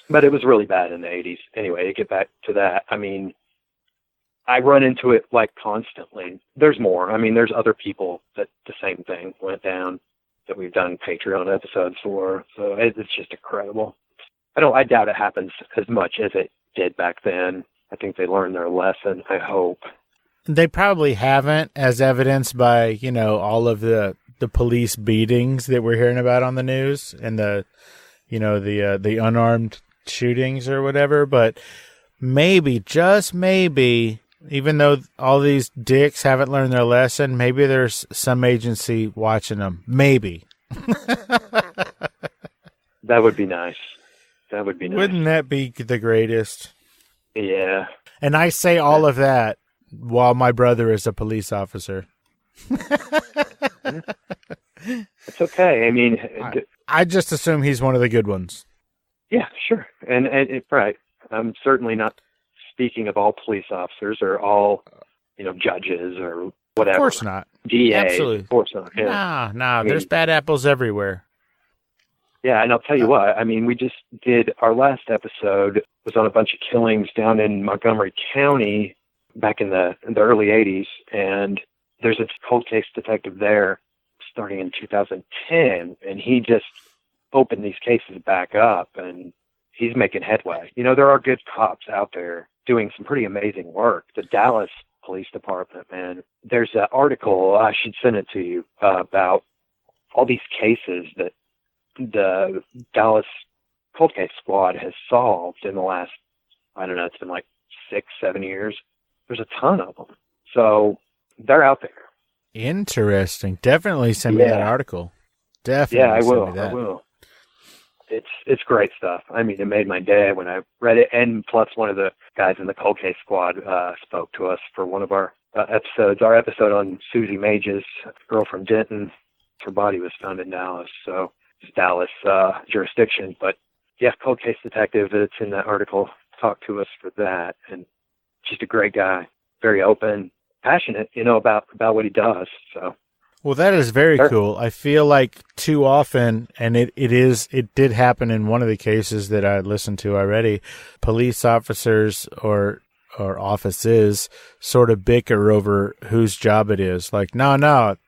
But it was really bad in the 80s. Anyway, to get back to that, I mean, I run into it like constantly. There's more. I mean, there's other people that the same thing went down that we've done Patreon episodes for. So it's just incredible. I doubt it happens as much as it did back then. I think they learned their lesson, I hope. They probably haven't, as evidenced by, all of the police beatings that we're hearing about on the news and the unarmed shootings or whatever. But maybe, just maybe, even though all these dicks haven't learned their lesson, maybe there's some agency watching them. Maybe. That would be nice. That would be nice. Wouldn't that be the greatest? Yeah. And I say all of that while my brother is a police officer. It's okay. I mean, I just assume he's one of the good ones. Yeah, sure. And right. I'm certainly not speaking of all police officers or all, judges or whatever. Of course not. DA. Absolutely. Of course not. Yeah. Nah. There's bad apples everywhere. Yeah, and I'll tell you what. I mean, we just did our last episode was on a bunch of killings down in Montgomery County back in the early 80s, and there's a cold case detective there starting in 2010, and he just opened these cases back up, and he's making headway. There are good cops out there doing some pretty amazing work. The Dallas Police Department, man. There's an article, I should send it to you, about all these cases that the Dallas Cold Case Squad has solved in the last, I don't know, it's been like 6-7 years. There's a ton of them. So they're out there. Interesting. Definitely send me that article. Definitely. Yeah, I will. Send me that. I will. It's great stuff. I mean, it made my day when I read it. And plus, one of the guys in the Cold Case Squad spoke to us for one of our episodes. Our episode on Susie Mage's girl from Denton. Her body was found in Dallas, so it's Dallas jurisdiction. But yeah, Cold Case Detective. It's in that article. Talked to us for that, and just a great guy, very open, passionate, about what he does. So. Well, that is very cool. I feel like too often, and it did happen in one of the cases that I listened to already, police officers or offices sort of bicker over whose job it is. Like, no,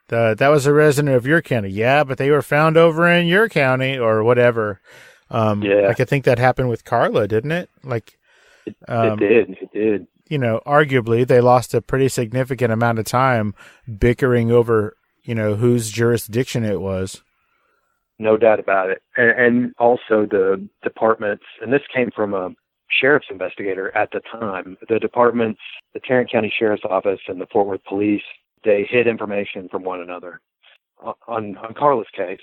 that was a resident of your county. Yeah, but they were found over in your county or whatever. Like I think that happened with Carla, didn't it? Like, it did. Arguably they lost a pretty significant amount of time bickering over whose jurisdiction it was. No doubt about it. And also the departments, and this came from a sheriff's investigator at the time, the departments, the Tarrant County Sheriff's Office and the Fort Worth Police, they hid information from one another on Carla's case.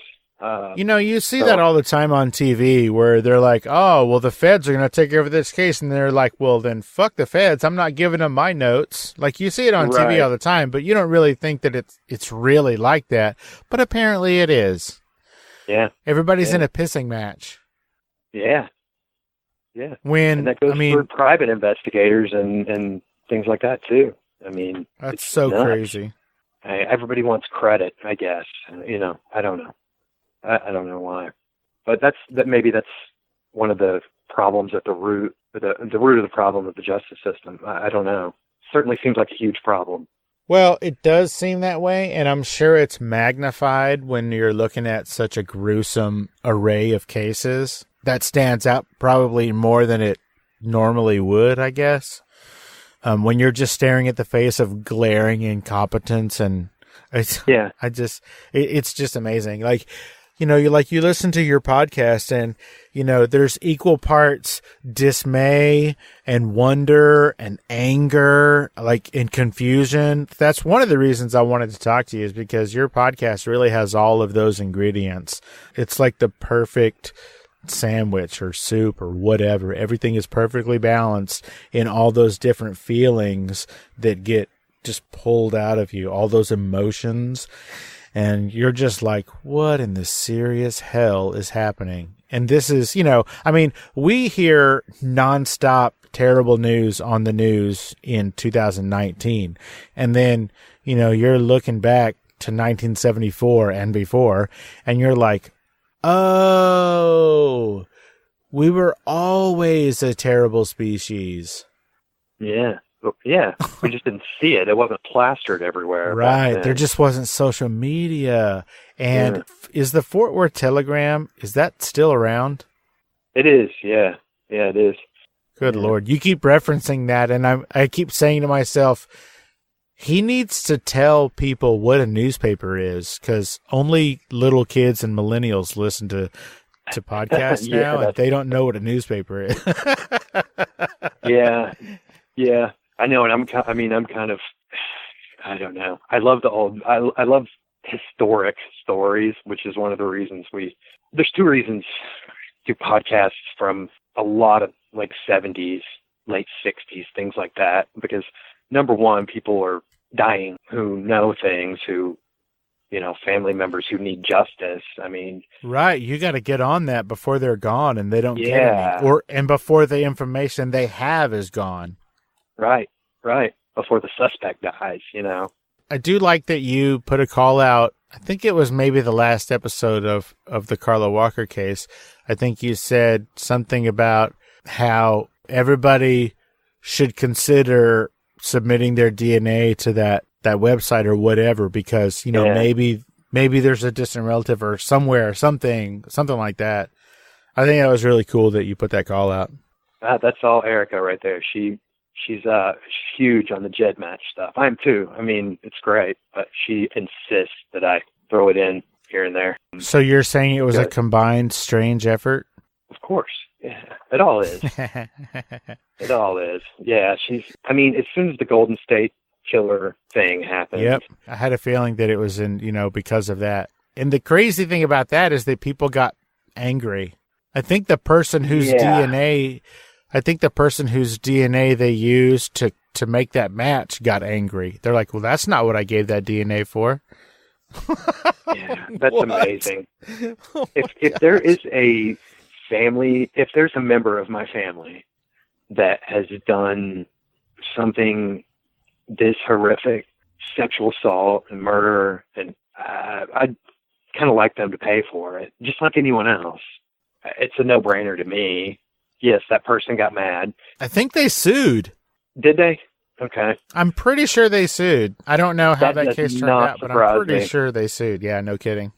You see that all the time on TV where they're like, oh, well, the feds are going to take over this case. And they're like, well, then fuck the feds. I'm not giving them my notes. Like you see it on TV all the time, but you don't really think that it's really like that. But apparently it is. Yeah. Everybody's in a pissing match. Yeah. Yeah. When, And that goes I mean, for private investigators and things like that, too. I mean, that's it's so nuts. crazy. Everybody wants credit, I guess. You know, I don't know. I don't know why. But maybe that's one of the problems at the root, the root of the problem of the justice system. I don't know. Certainly seems like a huge problem. Well, it does seem that way, and I'm sure it's magnified when you're looking at such a gruesome array of cases. That stands out probably more than it normally would, I guess. When you're just staring at the face of glaring incompetence, and it's just amazing. Like, you know, you listen to your podcast, and you know, there's equal parts dismay and wonder and anger, like, and confusion. That's one of the reasons I wanted to talk to you, is because your podcast really has all of those ingredients. It's like the perfect sandwich or soup or whatever. Everything is perfectly balanced in all those different feelings that get just pulled out of you, all those emotions. And you're just like, what in the serious hell is happening? And this is, you know, I mean, we hear nonstop terrible news on the news in 2019. And then, you know, you're looking back to 1974 and before, and you're like, oh, we were always a terrible species. Yeah. Yeah. We just didn't see it. It wasn't plastered everywhere. Right. There just wasn't social media. And is the Fort Worth Telegram, is that still around? It is. Yeah. Yeah, it is. Good Lord. You keep referencing that, and I keep saying to myself, he needs to tell people what a newspaper is, because only little kids and millennials listen to podcasts now, and they don't know what a newspaper is. Yeah. Yeah. I know, and I'm kind of, I don't know. I love I love historic stories, which is one of the reasons there's two reasons to do podcasts from a lot of like 70s, late 60s, things like that. Because number one, people are dying who know things, who, you know, family members who need justice. I mean, right. You got to get on that before they're gone and they don't get any, and before the information they have is gone. Right. Before the suspect dies, you know. I do like that you put a call out. I think it was maybe the last episode of the Carla Walker case. I think you said something about how everybody should consider submitting their DNA to that website or whatever, because, you know, maybe there's a distant relative or somewhere, something like that. I think that was really cool that you put that call out. That's all Erica right there. She's huge on the Jed match stuff. I am too. I mean, it's great, but she insists that I throw it in here and there. So you're saying it was a combined Strange effort? Of course. Yeah, it all is. It all is. Yeah, I mean, as soon as the Golden State Killer thing happened. Yep. I had a feeling that it was because of that. And the crazy thing about that is that people got angry. I think the person whose DNA they used to make that match got angry. They're like, well, that's not what I gave that DNA for. Yeah, that's amazing. If there is a family, if there's a member of my family that has done something this horrific, sexual assault and murder, and I'd kind of like them to pay for it, just like anyone else. It's a no-brainer to me. Yes, that person got mad. I think they sued. Did they? Okay. I'm pretty sure they sued. I don't know how that case turned out, but I'm pretty sure they sued. Yeah, no kidding.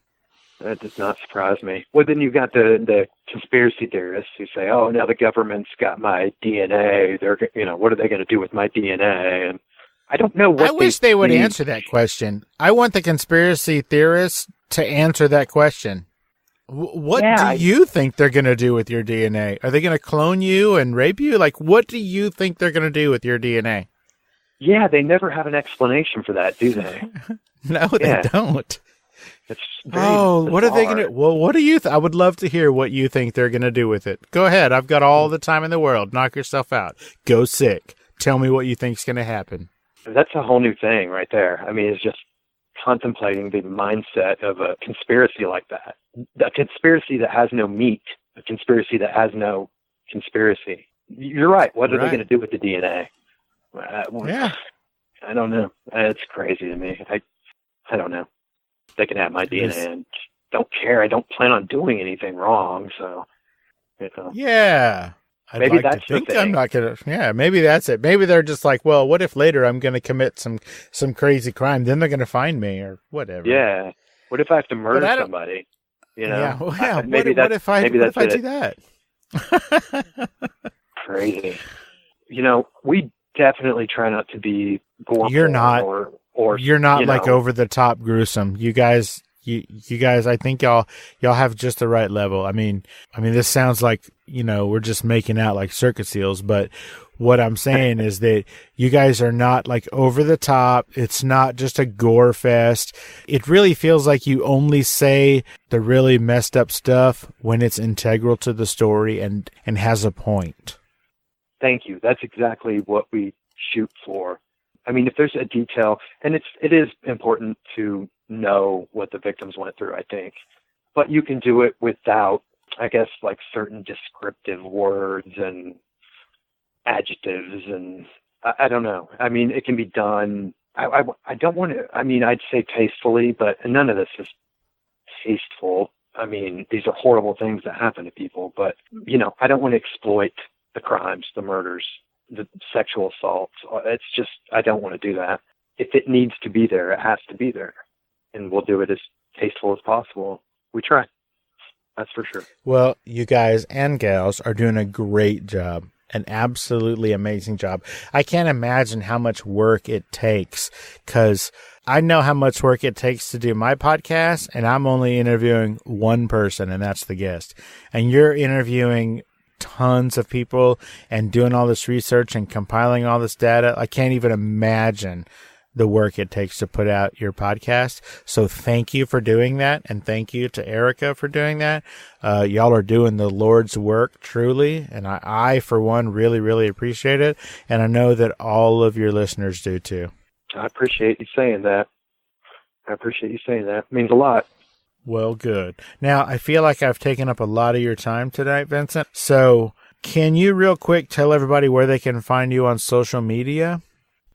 That does not surprise me. Well, then you've got the conspiracy theorists who say, oh, now the government's got my DNA. They're, what are they going to do with my DNA? And I don't know what I wish they would answer that question. I want the conspiracy theorists to answer that question. What do you think they're going to do with your DNA? Are they going to clone you and rape you? Like, what do you think they're going to do with your DNA? Yeah, they never have an explanation for that, do they? No, they don't. It's what are they going to... Well, what do you... I would love to hear what you think they're going to do with it. Go ahead. I've got all the time in the world. Knock yourself out. Go sick. Tell me what you think's going to happen. That's a whole new thing right there. I mean, it's just contemplating the mindset of a conspiracy like that. A conspiracy that has no meat. A conspiracy that has no conspiracy. You're right. What are they Right. going to do with the DNA? Yeah. I don't know. It's crazy to me. I don't know. They can have my DNA and don't care. I don't plan on doing anything wrong. So, you know. Yeah. I'd Maybe like to that's the think I'm thing. not going to. Yeah, maybe that's it. Maybe they're just like, well, what if later I'm going to commit some crazy crime? Then they're going to find me or whatever. Yeah. What if I have to murder But I don't- somebody? You know? Yeah. Well, yeah. Maybe what if I maybe what if I that's do it. that? Crazy. You know, we definitely try not to be gore You're porn not. or You're not you like know. over the top gruesome. You guys, I think y'all have just the right level. I mean, this sounds like, we're just making out like circus seals, but what I'm saying is that you guys are not like over the top. It's not just a gore fest. It really feels like you only say the really messed up stuff when it's integral to the story and has a point. Thank you. That's exactly what we shoot for. I mean, if there's a detail, and it is important to know what the victims went through, I think, but you can do it without, I guess, like certain descriptive words and adjectives, and I don't know. I mean, it can be done. I don't want to. I mean, I'd say tastefully, but none of this is tasteful. I mean, these are horrible things that happen to people, but I don't want to exploit the crimes, the murders, the sexual assaults. It's just, I don't want to do that. If it needs to be there, it has to be there. And we'll do it as tasteful as possible. We try. That's for sure. Well, you guys and gals are doing a great job. An absolutely amazing job. I can't imagine how much work it takes, because I know how much work it takes to do my podcast, and I'm only interviewing one person, and that's the guest. And you're interviewing tons of people and doing all this research and compiling all this data. I can't even imagine the work it takes to put out your podcast. So thank you for doing that. And thank you to Erica for doing that. Y'all are doing the Lord's work truly. And I, for one, really, really appreciate it. And I know that all of your listeners do too. I appreciate you saying that. It means a lot. Well, good. Now, I feel like I've taken up a lot of your time tonight, Vincent. So can you real quick tell everybody where they can find you on social media?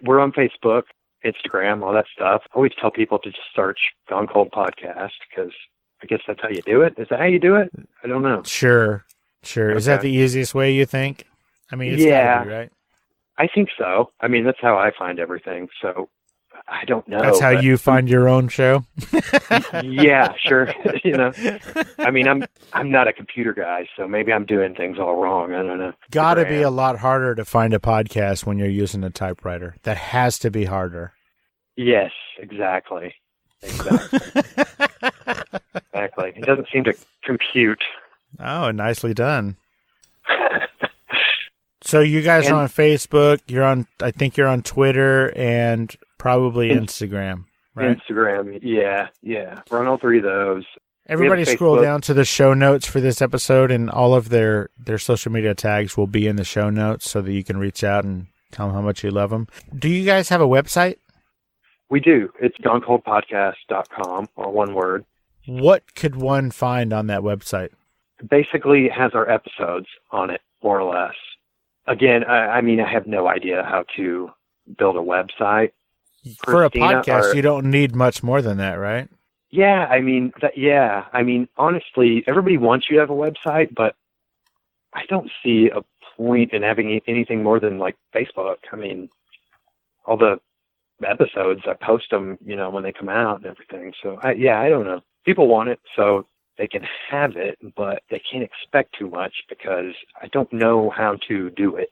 We're on Facebook, Instagram, all that stuff. I always tell people to just search Gone Cold Podcast, because I guess that's how you do it. Is that how you do it? I don't know. Sure. Is that Okay. the easiest way, you think? I mean, it's Yeah. gotta be, right? I think so. I mean, that's how I find everything. So I don't know. That's how but- you find your own show? Yeah, sure. I mean, I'm not a computer guy, so maybe I'm doing things all wrong. I don't know. Gotta Sure be am. a lot harder to find a podcast when you're using a typewriter. That has to be harder. Yes, exactly. Exactly. It doesn't seem to compute. Oh, nicely done. So you guys And- are on Facebook. I think you're on Twitter and probably In- Instagram, right? Instagram, yeah. We're on all three of those. Everybody have scroll Facebook. down to the show notes for this episode, and all of their social media tags will be in the show notes so that you can reach out and tell them how much you love them. Do you guys have a website? We do. It's gonecoldpodcast.com, or one word. What could one find on that website? Basically, it has our episodes on it, more or less. Again, I mean, I have no idea how to build a website. For a Christina, podcast, or- you don't need much more than that, right? Yeah, I mean, honestly, everybody wants you to have a website, but I don't see a point in having anything more than like Facebook. I mean, all the episodes, I post them, when they come out and everything. So I don't know. People want it, so they can have it, but they can't expect too much because I don't know how to do it.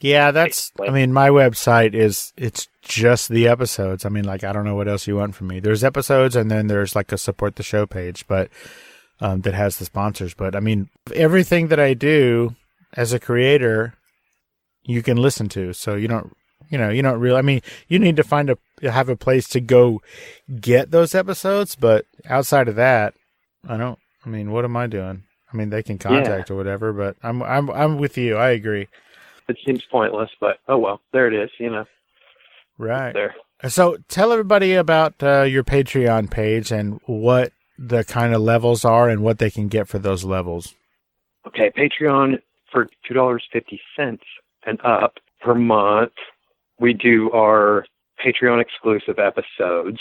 Yeah, my website it's just the episodes. I mean, like, I don't know what else you want from me. There's episodes, and then there's like a support the show page, but that has the sponsors. But I mean, everything that I do as a creator, you can listen to. So you don't really, I mean, you need to have a place to go get those episodes. But outside of that, what am I doing? I mean, they can contact or whatever, but I'm with you. I agree. It seems pointless, but oh well, there it is, Right. there. So tell everybody about your Patreon page and what the kind of levels are and what they can get for those levels. Okay, Patreon for $2.50 and up per month. We do our Patreon exclusive episodes.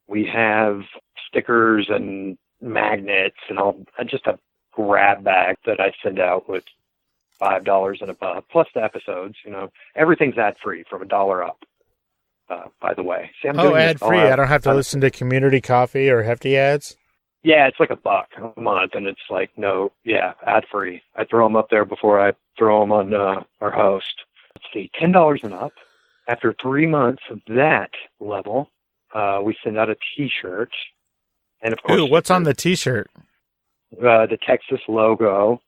We have stickers and magnets and all, just a grab bag that I send out with $5 and above, plus the episodes. Everything's ad free from $1 up. By the way, see, I'm doing ad free. I don't have to listen to Community Coffee or Hefty ads. Yeah, it's like $1 a month, and it's like ad free. I throw them up there before I throw them on our host. Let's see, $10 and up. After 3 months of that level, we send out a T-shirt, and of course, what's on the T-shirt? The Texas logo.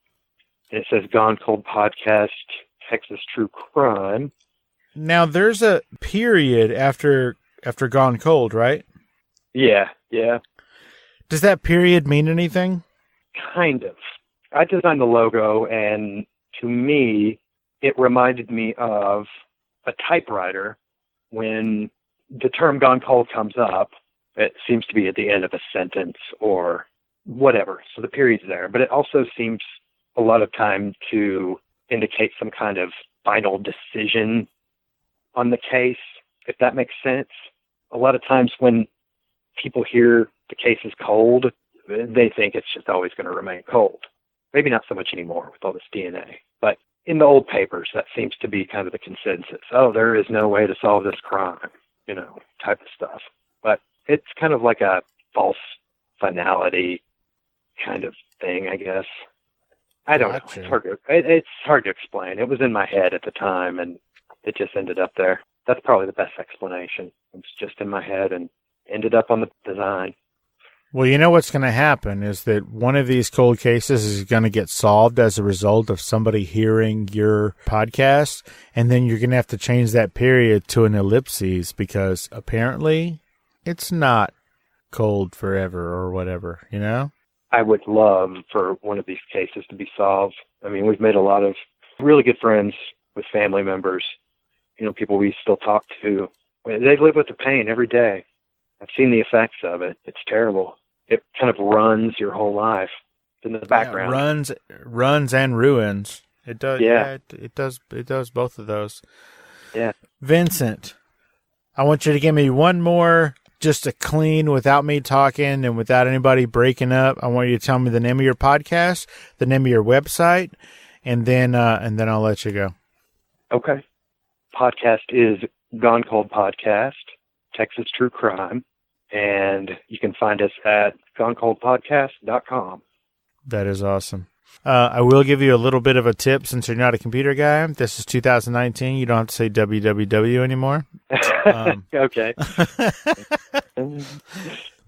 And it says Gone Cold Podcast, Texas True Crime. Now, there's a period after Gone Cold, right? Yeah. Does that period mean anything? Kind of. I designed the logo, and to me, it reminded me of a typewriter. When the term Gone Cold comes up, it seems to be at the end of a sentence or whatever. So the period's there. But it also seems a lot of time to indicate some kind of final decision on the case, if that makes sense. A lot of times when people hear the case is cold, they think it's just always going to remain cold. Maybe not so much anymore with all this DNA. But in the old papers, that seems to be kind of the consensus. Oh, there is no way to solve this crime, type of stuff. But it's kind of like a false finality kind of thing, I guess. I don't know. It's hard to explain. It was in my head at the time, and it just ended up there. That's probably the best explanation. It's just in my head and ended up on the design. Well, you know what's going to happen is that one of these cold cases is going to get solved as a result of somebody hearing your podcast, and then you're going to have to change that period to an ellipses because apparently it's not cold forever or whatever, I would love for one of these cases to be solved. I mean, we've made a lot of really good friends with family members, people we still talk to. They live with the pain every day. I've seen the effects of it. It's terrible. It kind of runs your whole life. It's in the background. Runs and ruins. It does. Yeah. It does both of those. Yeah. Vincent, I want you to give me one more, just a clean, without me talking and without anybody breaking up. I want you to tell me the name of your podcast, the name of your website, and then I'll let you go. Okay. Podcast is Gone Cold Podcast, Texas True Crime, and you can find us at gonecoldpodcast.com. That is awesome. I will give you a little bit of a tip since you're not a computer guy. This is 2019. You don't have to say www anymore. Okay.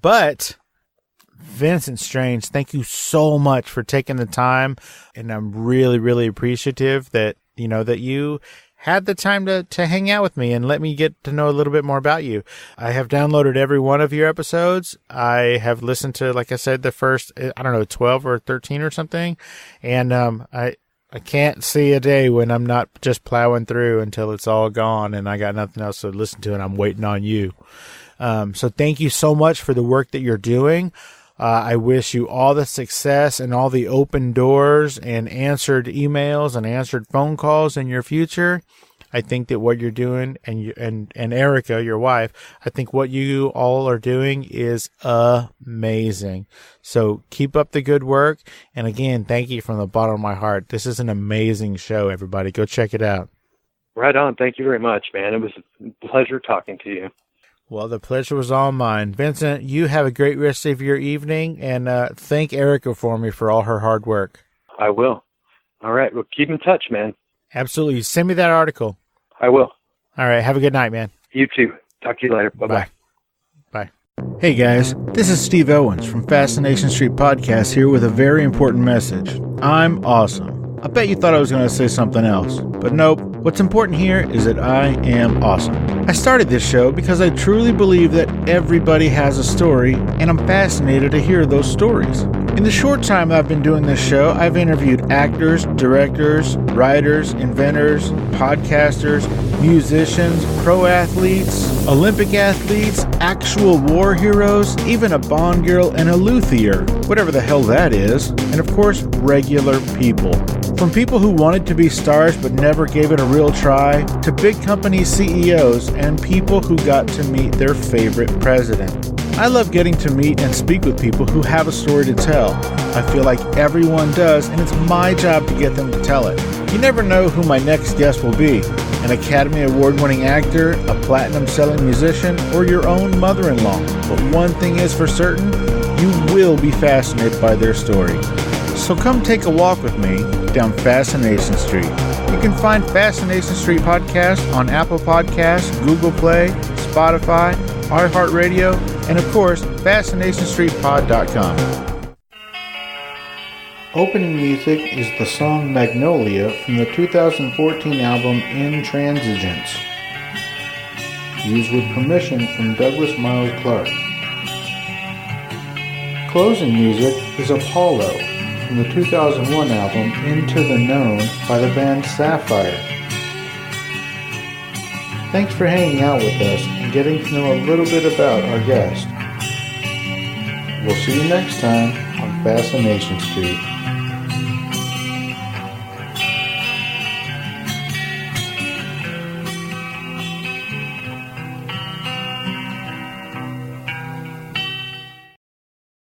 But Vincent Strange, thank you so much for taking the time, and I'm really, really appreciative that you had the time to hang out with me and let me get to know a little bit more about you. I have downloaded every one of your episodes. I have listened to, like I said, the first, 12 or 13 or something. And I can't see a day when I'm not just plowing through until it's all gone and I got nothing else to listen to and I'm waiting on you. So thank you so much for the work that you're doing. I wish you all the success and all the open doors and answered emails and answered phone calls in your future. I think that what you're doing, and Erica, your wife, I think what you all are doing is amazing. So keep up the good work. And again, thank you from the bottom of my heart. This is an amazing show, everybody. Go check it out. Right on. Thank you very much, man. It was a pleasure talking to you. Well, the pleasure was all mine. Vincent, you have a great rest of your evening, and thank Erica for me for all her hard work. I will. All right. Well, keep in touch, man. Absolutely. Send me that article. I will. All right. Have a good night, man. You too. Talk to you later. Bye-bye. Bye. Hey, guys. This is Steve Owens from Fascination Street Podcast here with a very important message. I'm awesome. I bet you thought I was going to say something else, but nope. What's important here is that I am awesome. I started this show because I truly believe that everybody has a story, and I'm fascinated to hear those stories. In the short time I've been doing this show, I've interviewed actors, directors, writers, inventors, podcasters, musicians, pro athletes, Olympic athletes, actual war heroes, even a Bond girl and a luthier, whatever the hell that is, and of course, regular people. From people who wanted to be stars but never gave it a real try, to big company CEOs and people who got to meet their favorite president. I love getting to meet and speak with people who have a story to tell. I feel like everyone does, and it's my job to get them to tell it. You never know who my next guest will be. An Academy Award-winning actor, a platinum-selling musician, or your own mother-in-law. But one thing is for certain, you will be fascinated by their story. So come take a walk with me down Fascination Street. You can find Fascination Street Podcast on Apple Podcasts, Google Play, Spotify, iHeartRadio, and of course, FascinationStreetPod.com. Opening music is the song Magnolia from the 2014 album Intransigence, used with permission from Douglas Miles Clark. Closing music is Apollo from the 2001 album Into the Known by the band Sapphire. Thanks for hanging out with us and getting to know a little bit about our guest. We'll see you next time on Fascination Street.